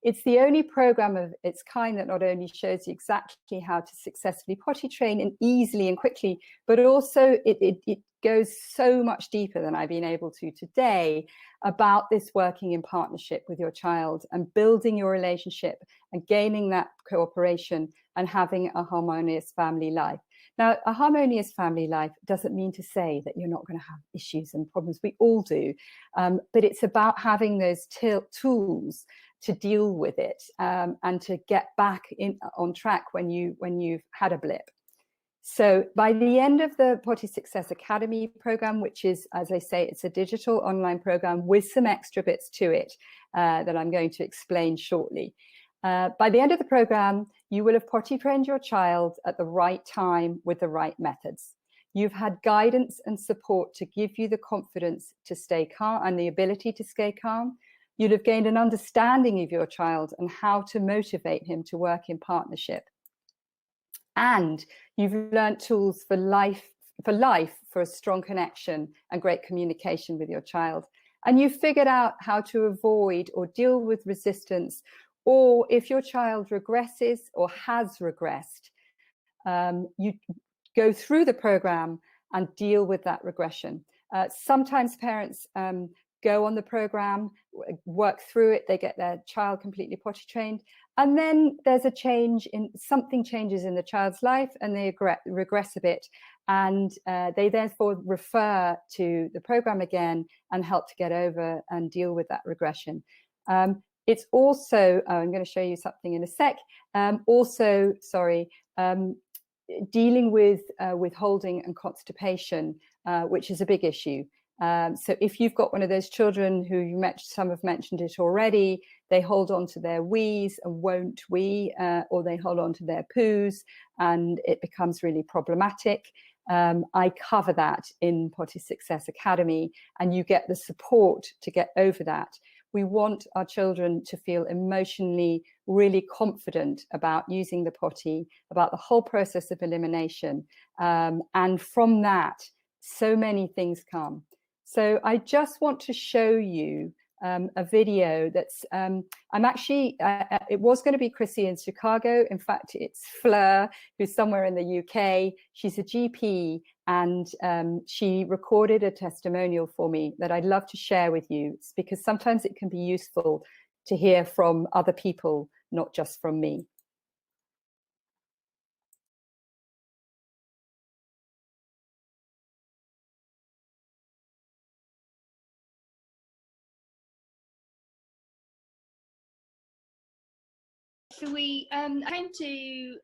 It's the only program of its kind that not only shows you exactly how to successfully potty train and easily and quickly, but also it goes so much deeper than I've been able to today about this working in partnership with your child and building your relationship and gaining that cooperation and having a harmonious family life. Now, a harmonious family life doesn't mean to say that you're not going to have issues and problems. We all do. But it's about having those tools to deal with it and to get back on track when you've had a blip. So by the end of the Potty Success Academy program, which is, as I say, it's a digital online program with some extra bits to it that I'm going to explain shortly. By the end of the program, you will have potty trained your child at the right time with the right methods. You've had guidance and support to give you the confidence to stay calm and the ability to stay calm. You'll have gained an understanding of your child and how to motivate him to work in partnership. And you've learned tools for life, for a strong connection and great communication with your child. And you've figured out how to avoid or deal with resistance, or if your child regresses or has regressed, you go through the program and deal with that regression. Sometimes parents go on the program, work through it, they get their child completely potty trained, and then there's a change something changes in the child's life and they regress a bit, and they therefore refer to the program again and help to get over and deal with that regression. It's also, I'm going to show you something in a sec, dealing with withholding and constipation, which is a big issue. So if you've got one of those children who some have mentioned it already, they hold on to their wees and won't wee, or they hold on to their poos and it becomes really problematic. I cover that in Potty Success Academy, and you get the support to get over that. We want our children to feel emotionally really confident about using the potty, about the whole process of elimination. And from that, so many things come. So I just want to show you a video that's, it was going to be Chrissy in Chicago. In fact, it's Fleur, who's somewhere in the UK. She's a GP, and she recorded a testimonial for me that I'd love to share with you, because sometimes it can be useful to hear from other people, not just from me. So I came to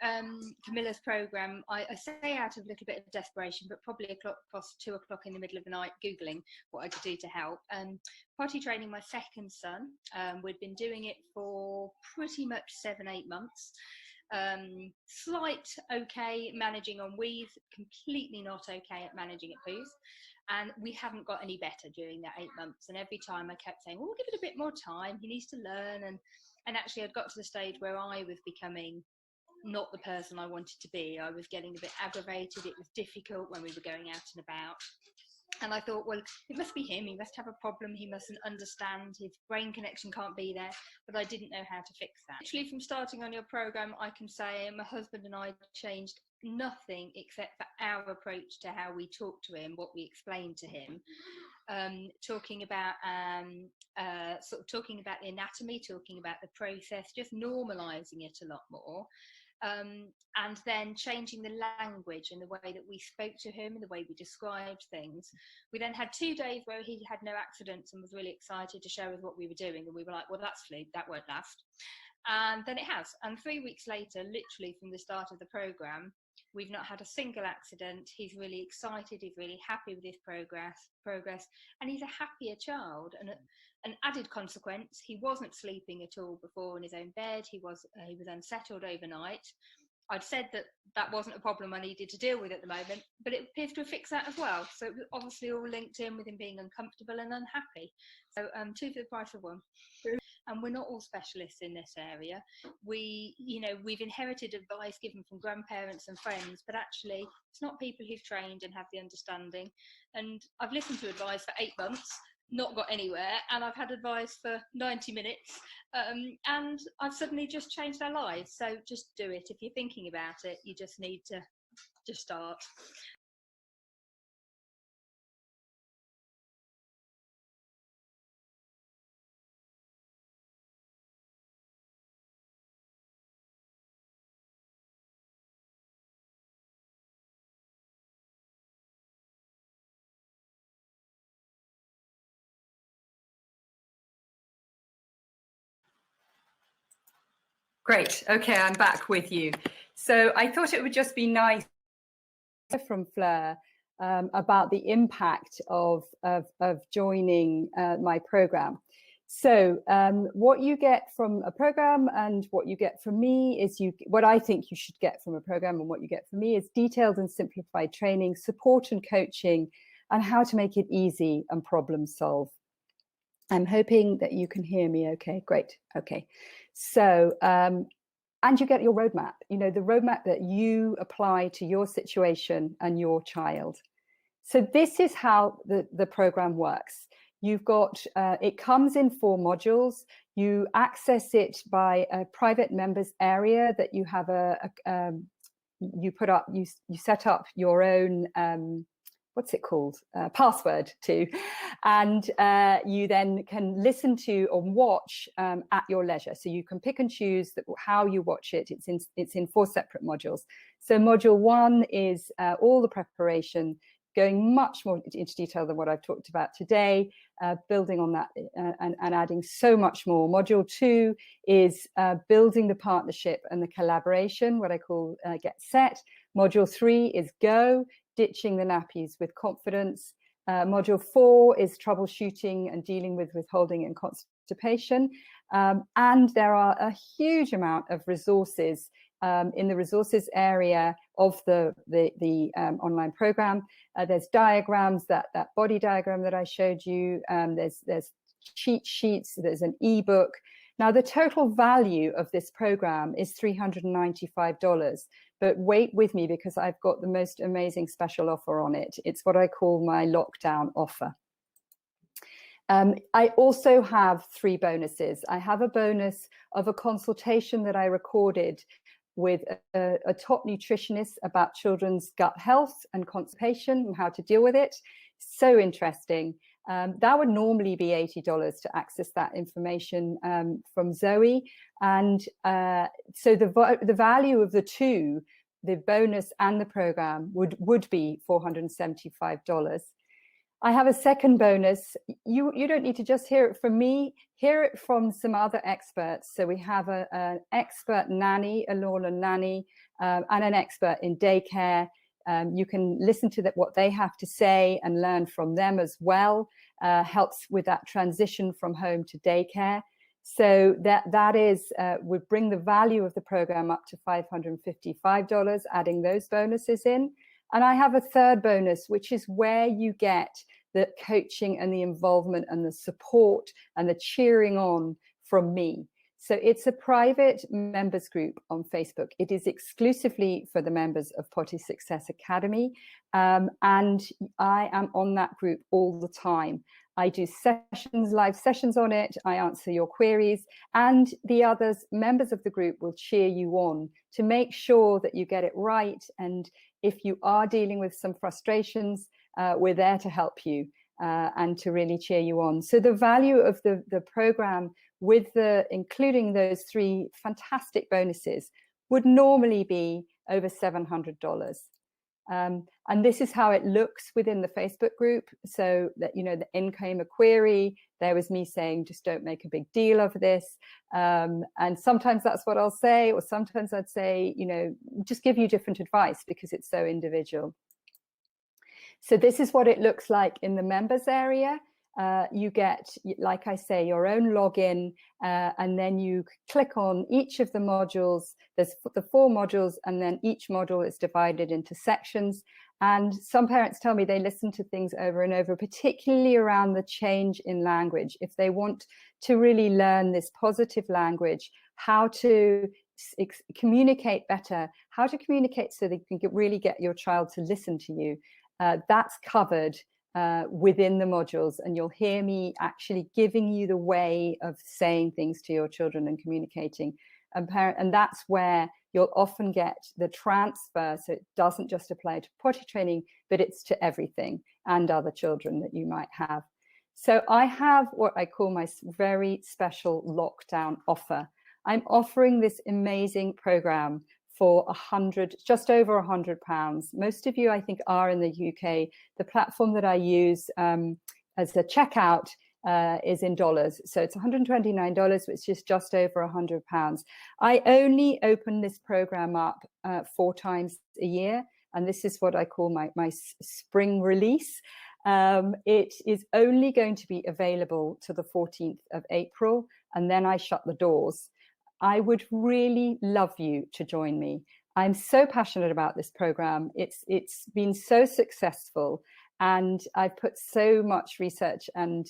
Camilla's program, I say out of a little bit of desperation, but probably across 2 o'clock in the middle of the night, Googling what I could do to help. Potty training my second son. We'd been doing it for pretty much 7-8 months. Slight okay managing on wees, completely not okay at managing at poos. And we haven't got any better during that 8 months. And every time I kept saying, well, we'll give it a bit more time. He needs to learn. And actually, I'd got to the stage where I was becoming not the person I wanted to be. I was getting a bit aggravated. It was difficult when we were going out and about. And I thought, well, it must be him. He must have a problem. He mustn't understand. His brain connection can't be there. But I didn't know how to fix that. Literally, from starting on your program, I can say my husband and I changed nothing except for our approach to how we talk to him, what we explain to him. Talking about talking about the anatomy, talking about the process, just normalizing it a lot more. And then changing the language and the way that we spoke to him and the way we described things. We then had 2 days where he had no accidents and was really excited to show us what we were doing. And we were like, well, that's fluke, that won't last. And then it has. And 3 weeks later, literally from the start of the program, we've not had a single accident. He's really excited. He's really happy with his progress, and he's a happier child. And an added consequence, he wasn't sleeping at all before in his own bed. He was unsettled overnight. I'd said that wasn't a problem I needed to deal with at the moment, but it appears to have fixed that as well. So it was obviously all linked in with him being uncomfortable and unhappy. So 2 for the price of 1. And we're not all specialists in this area. We've inherited advice given from grandparents and friends, but actually it's not people who've trained and have the understanding. And I've listened to advice for 8 months, not got anywhere, and I've had advice for 90 minutes, and I've suddenly just changed their lives. So just do it. If you're thinking about it, you just need to just start. Great. Okay, I'm back with you. So I thought it would just be nice from Fleur about the impact of joining my program. So what you get from a program and what you get from me is what I think you should get from a program, and what you get from me is detailed and simplified training, support and coaching, and how to make it easy and problem solve. I'm hoping that you can hear me okay. Great. Okay. So, and you get your roadmap, the roadmap that you apply to your situation and your child. So this is how the program works. You've got, it comes in 4 modules. You access it by a private members area that you have you set up your own, what's it called, password to, and you then can listen to or watch at your leisure. So you can pick and choose how you watch it. It's in 4 separate modules. So module 1 is all the preparation, going much more into detail than what I've talked about today, building on that and adding so much more. Module 2 is building the partnership and the collaboration, what I call Get Set. Module 3 is Go, ditching the nappies with confidence. Module 4 is troubleshooting and dealing with withholding and constipation. And there are a huge amount of resources in the resources area of the online program. There's diagrams, that body diagram that I showed you. There's cheat sheets. There's an ebook. Now, the total value of this program is $395. But wait with me, because I've got the most amazing special offer on it. It's what I call my lockdown offer. I also have 3 bonuses. I have a bonus of a consultation that I recorded with a top nutritionist about children's gut health and constipation and how to deal with it. So interesting. That would normally be $80 to access that information from Zoe. And so the value of the 2, the bonus and the program, would be $475. I have a second bonus. You don't need to just hear it from me, hear it from some other experts. So we have an expert nanny, a Lorna nanny, and an expert in daycare. You can listen to what they have to say and learn from them as well. Helps with that transition from home to daycare. So that is, would bring the value of the program up to $555, adding those bonuses in. And I have a third bonus, which is where you get the coaching and the involvement and the support and the cheering on from me. So it's a private members group on Facebook. It is exclusively for the members of Potty Success Academy. And I am on that group all the time. I do sessions, live sessions on it. I answer your queries, and the others, members of the group, will cheer you on to make sure that you get it right. And if you are dealing with some frustrations, we're there to help you and to really cheer you on. So the value of the program, with including those 3 fantastic bonuses, would normally be over $700. And this is how it looks within the Facebook group. So that, you know, in came a query, there was me saying, just don't make a big deal of this. And sometimes that's what I'll say, or sometimes I'd say, you know, just give you different advice because it's so individual. So this is what it looks like in the members area. You get, like I say, your own login, and then you click on each of the modules. There's the 4 modules, and then each module is divided into sections. And some parents tell me they listen to things over and over, particularly around the change in language. If they want to really learn this positive language, how to communicate better, how to communicate so they can really get your child to listen to you, that's covered within the modules, and you'll hear me actually giving you the way of saying things to your children and communicating. And that's where you'll often get the transfer, so it doesn't just apply to potty training, but it's to everything and other children that you might have. So I have what I call my very special lockdown offer. I'm offering this amazing program for just over £100. Most of you, I think, are in the UK. The platform that I use as a checkout is in dollars. So it's $129, which is just over £100. I only open this program up 4 times a year. And this is what I call my spring release. It is only going to be available to the 14th of April, and then I shut the doors. I would really love you to join me. I'm so passionate about this program. It's been so successful, and I've put so much research and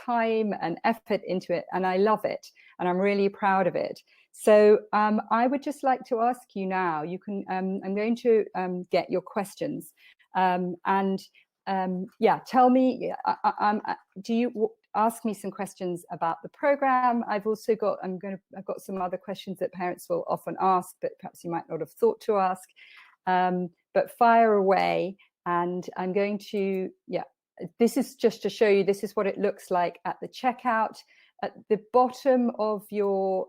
time and effort into it, and I love it, and I'm really proud of it. So I would just like to ask you now, you can, I'm going to get your questions, yeah, tell me, do you ask me some questions about the program? I've also got, I've got some other questions that parents will often ask, but perhaps you might not have thought to ask, but fire away. And I'm going to, yeah, this is just to show you, this is what it looks like at the checkout. At the bottom of your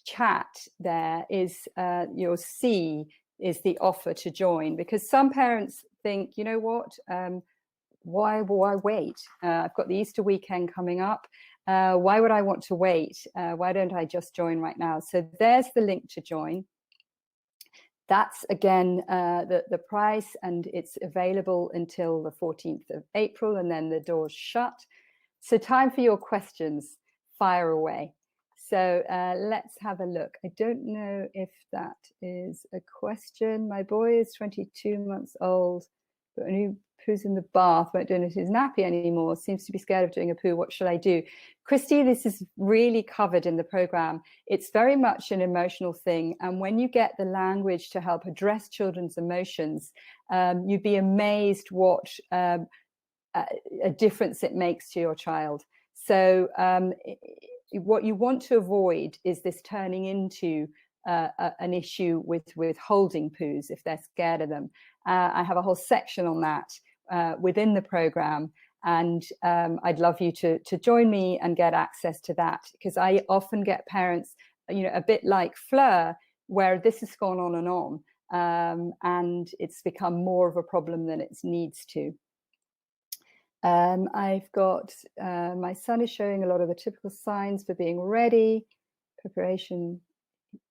chat there is, you'll see, is the offer to join, because some parents think, you know what, why wait? I've got the Easter weekend coming up. Why would I want to wait? Why don't I just join right now? So there's the link to join. That's again the price, and it's available until the 14th of April, and then the doors shut. So time for your questions. Fire away. So let's have a look. I don't know if that is a question. My boy is 22 months old, but only poos in the bath, won't do it in his nappy anymore, seems to be scared of doing a poo. What shall I do? Christy, this is really covered in the program. It's very much an emotional thing. And when you get the language to help address children's emotions, you'd be amazed what a difference it makes to your child. So what you want to avoid is this turning into an issue with holding poos if they're scared of them. I have a whole section on that within the program, and I'd love you to join me and get access to that, because I often get parents, you know, a bit like Fleur, where this has gone on and it's become more of a problem than it needs to. I've got, my son is showing a lot of the typical signs for being ready, preparation.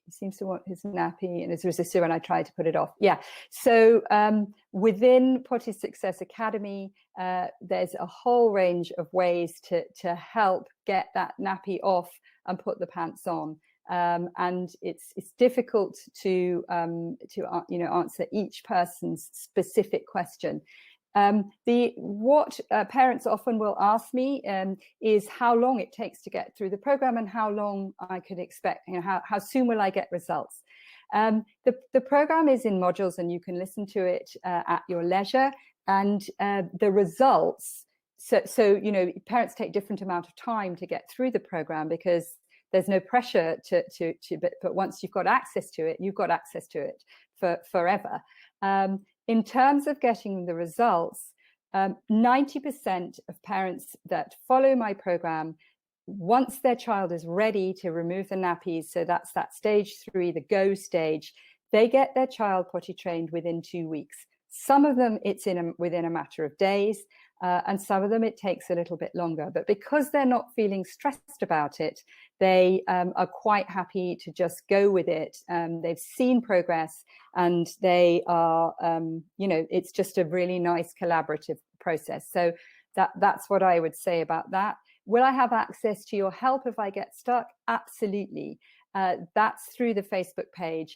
He seems to want his nappy and is resistant when I try to put it off. Yeah, so within Potty Success Academy, there's a whole range of ways to help get that nappy off and put the pants on. And it's difficult to you know, answer each person's specific question. What parents often will ask me is how long it takes to get through the program and how long I could expect, how soon will I get results. The program is in modules and you can listen to it at your leisure, and the results, so parents take different amount of time to get through the program because there's no pressure but once you've got access to it, you've got access to it for forever. In terms of getting the results, 90% of parents that follow my program, once their child is ready to remove the nappies, so that's that stage 3, the go stage, they get their child potty trained within 2 weeks. Some of them it's within a matter of days, and some of them it takes a little bit longer. But because they're not feeling stressed about it, they are quite happy to just go with it. They've seen progress, and they are, it's just a really nice collaborative process. So that's what I would say about that. Will I have access to your help if I get stuck? Absolutely. That's through the Facebook page.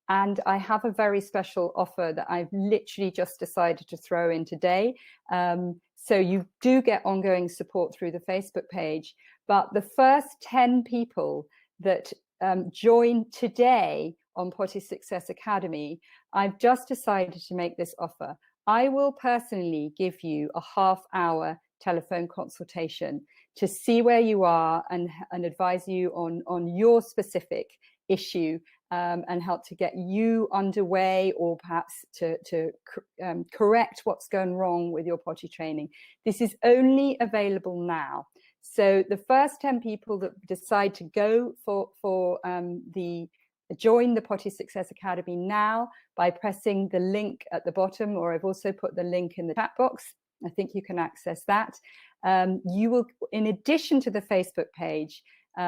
And I have a very special offer that I've literally just decided to throw in today. So you do get ongoing support through the Facebook page. But the first 10 people that join today on Potty Success Academy, I've just decided to make this offer. I will personally give you a half-hour telephone consultation to see where you are and advise you on your specific issue, and help to get you underway, or perhaps to correct what's going wrong with your potty training. This is only available now. So the first 10 people that decide to go for join the Potty Success Academy now by pressing the link at the bottom, or I've also put the link in the chat box. I think you can access that. You will, in addition to the Facebook page,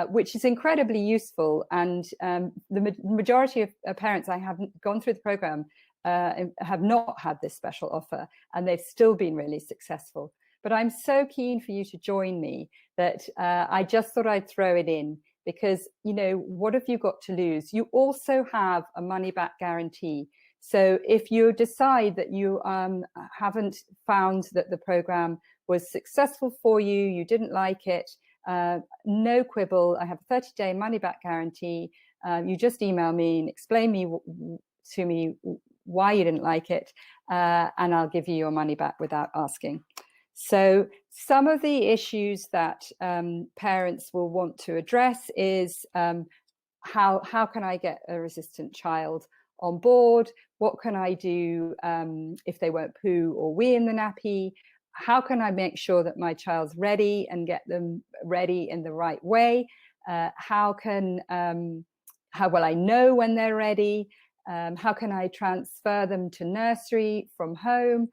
which is incredibly useful, and the majority of parents I have gone through the program have not had this special offer, and they've still been really successful. But I'm so keen for you to join me that I just thought I'd throw it in, because, what have you got to lose? You also have a money back guarantee. So if you decide that you haven't found that the program was successful for you, you didn't like it, no quibble. I have a 30-day money back guarantee. You just email me and explain to me why you didn't like it, and I'll give you your money back without asking. So some of the issues that parents will want to address is how can I get a resistant child on board? What can I do if they won't poo or wee in the nappy? How can I make sure that my child's ready and get them ready in the right way? How will I know when they're ready? How can I transfer them to nursery from home?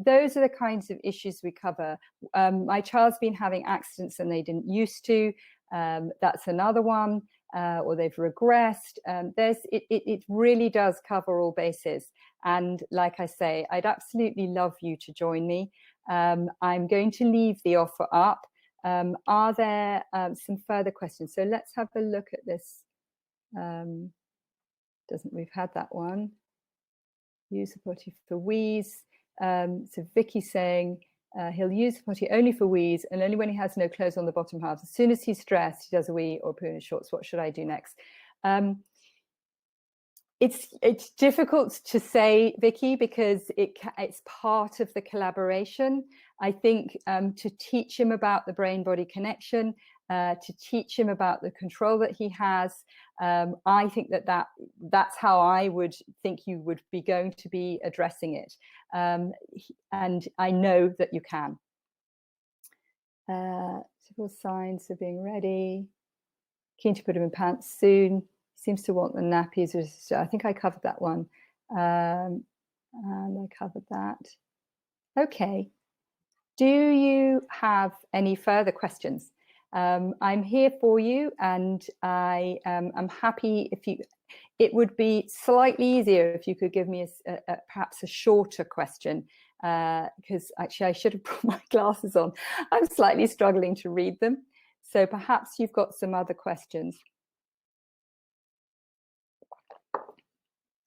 Those are the kinds of issues we cover. My child's been having accidents and they didn't used to. That's another one. Or they've regressed. It really does cover all bases. And like I say, I'd absolutely love you to join me. I'm going to leave the offer up. Are there some further questions? So let's have a look at this. We've had that one. Use the potty for wheeze. So Vicky's saying he'll use the potty only for wheeze and only when he has no clothes on the bottom half. As soon as he's stressed, he does a wee or poo in his shorts. What should I do next? It's difficult to say, Vicky, because it's part of the collaboration. I think to teach him about the brain-body connection, to teach him about the control that he has, I think that's how I would think you would be going to be addressing it. And I know that you can. Typical signs of being ready. Keen to put him in pants soon. Seems to want the nappies. I think I covered that one. And I covered that. Okay. Do you have any further questions? I'm here for you, and I'm happy if you. It would be slightly easier if you could give me perhaps a shorter question, because actually I should have put my glasses on. I'm slightly struggling to read them. So perhaps you've got some other questions.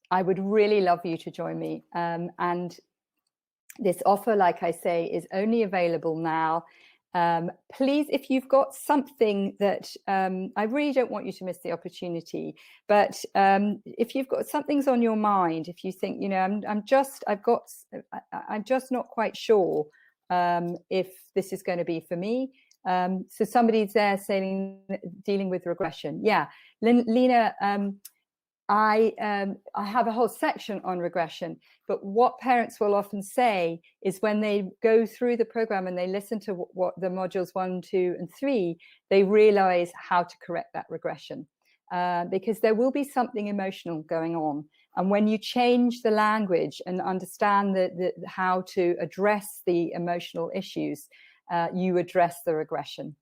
I would really love you to join me. And This offer, like I say, is only available now. Please, if you've got something that I really don't want you to miss the opportunity, but if you've got something's on your mind, if you think, you know, I'm just not quite sure if this is going to be for me. So somebody's there saying, dealing with regression. Yeah, Lena, I have a whole section on regression, but what parents will often say is when they go through the program and they listen to what the modules 1, 2, and 3, they realize how to correct that regression, because there will be something emotional going on. And when you change the language and understand how to address the emotional issues, you address the regression.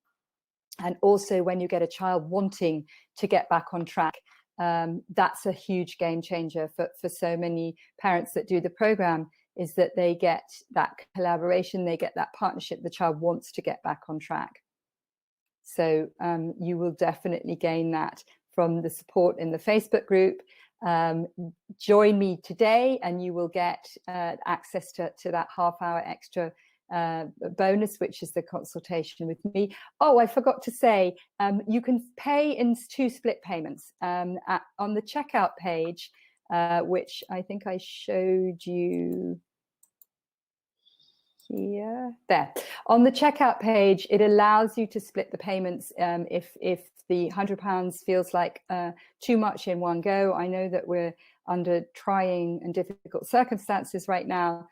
And also when you get a child wanting to get back on track, that's a huge game changer for so many parents that do the program, is that they get that collaboration, they get that partnership, the child wants to get back on track. So you will definitely gain that from the support in the Facebook group. Join me today and you will get access to that half-hour extra bonus, which is the consultation with me. Oh, I forgot to say, you can pay in 2 split payments on the checkout page, which I think I showed you here. There on the checkout page, it allows you to split the payments if the £100 feels like too much in one go. I know that we're under trying and difficult circumstances right now,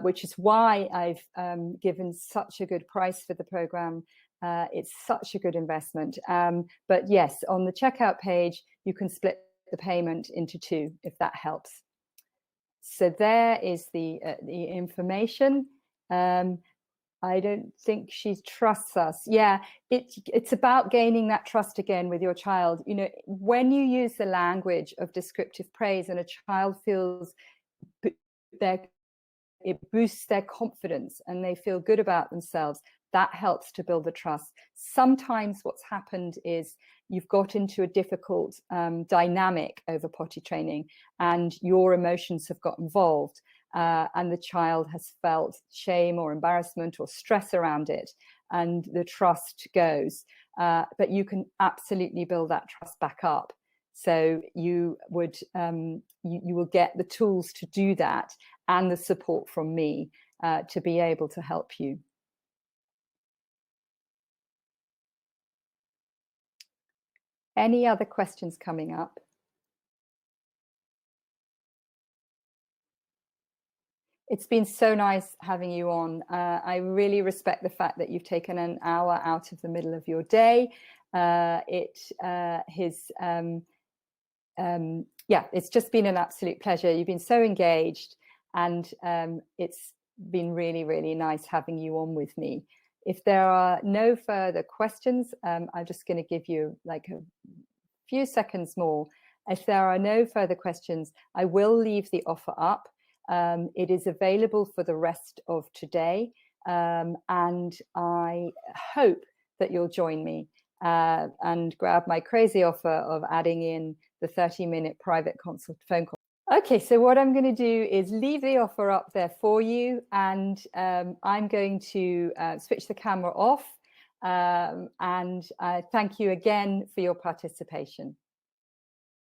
which is why I've given such a good price for the program. It's such a good investment. But yes, on the checkout page, you can split the payment into 2, if that helps. So there is the information. I don't think she trusts us. Yeah, it's about gaining that trust again with your child. You know, when you use the language of descriptive praise and a child feels it boosts their confidence and they feel good about themselves, that helps to build the trust. Sometimes what's happened is you've got into a difficult dynamic over potty training and your emotions have got involved. And the child has felt shame or embarrassment or stress around it, and the trust goes. But you can absolutely build that trust back up. So you would you will get the tools to do that and the support from me to be able to help you. Any other questions coming up? It's been so nice having you on. I really respect the fact that you've taken an hour out of the middle of your day. Yeah, it's just been an absolute pleasure. You've been so engaged, and it's been really, really nice having you on with me. If there are no further questions, I'm just going to give you like a few seconds more. If there are no further questions, I will leave the offer up. It is available for the rest of today, and I hope that you'll join me and grab my crazy offer of adding in the 30-minute private phone call. Okay, so what I'm going to do is leave the offer up there for you, and I'm going to switch the camera off, and thank you again for your participation.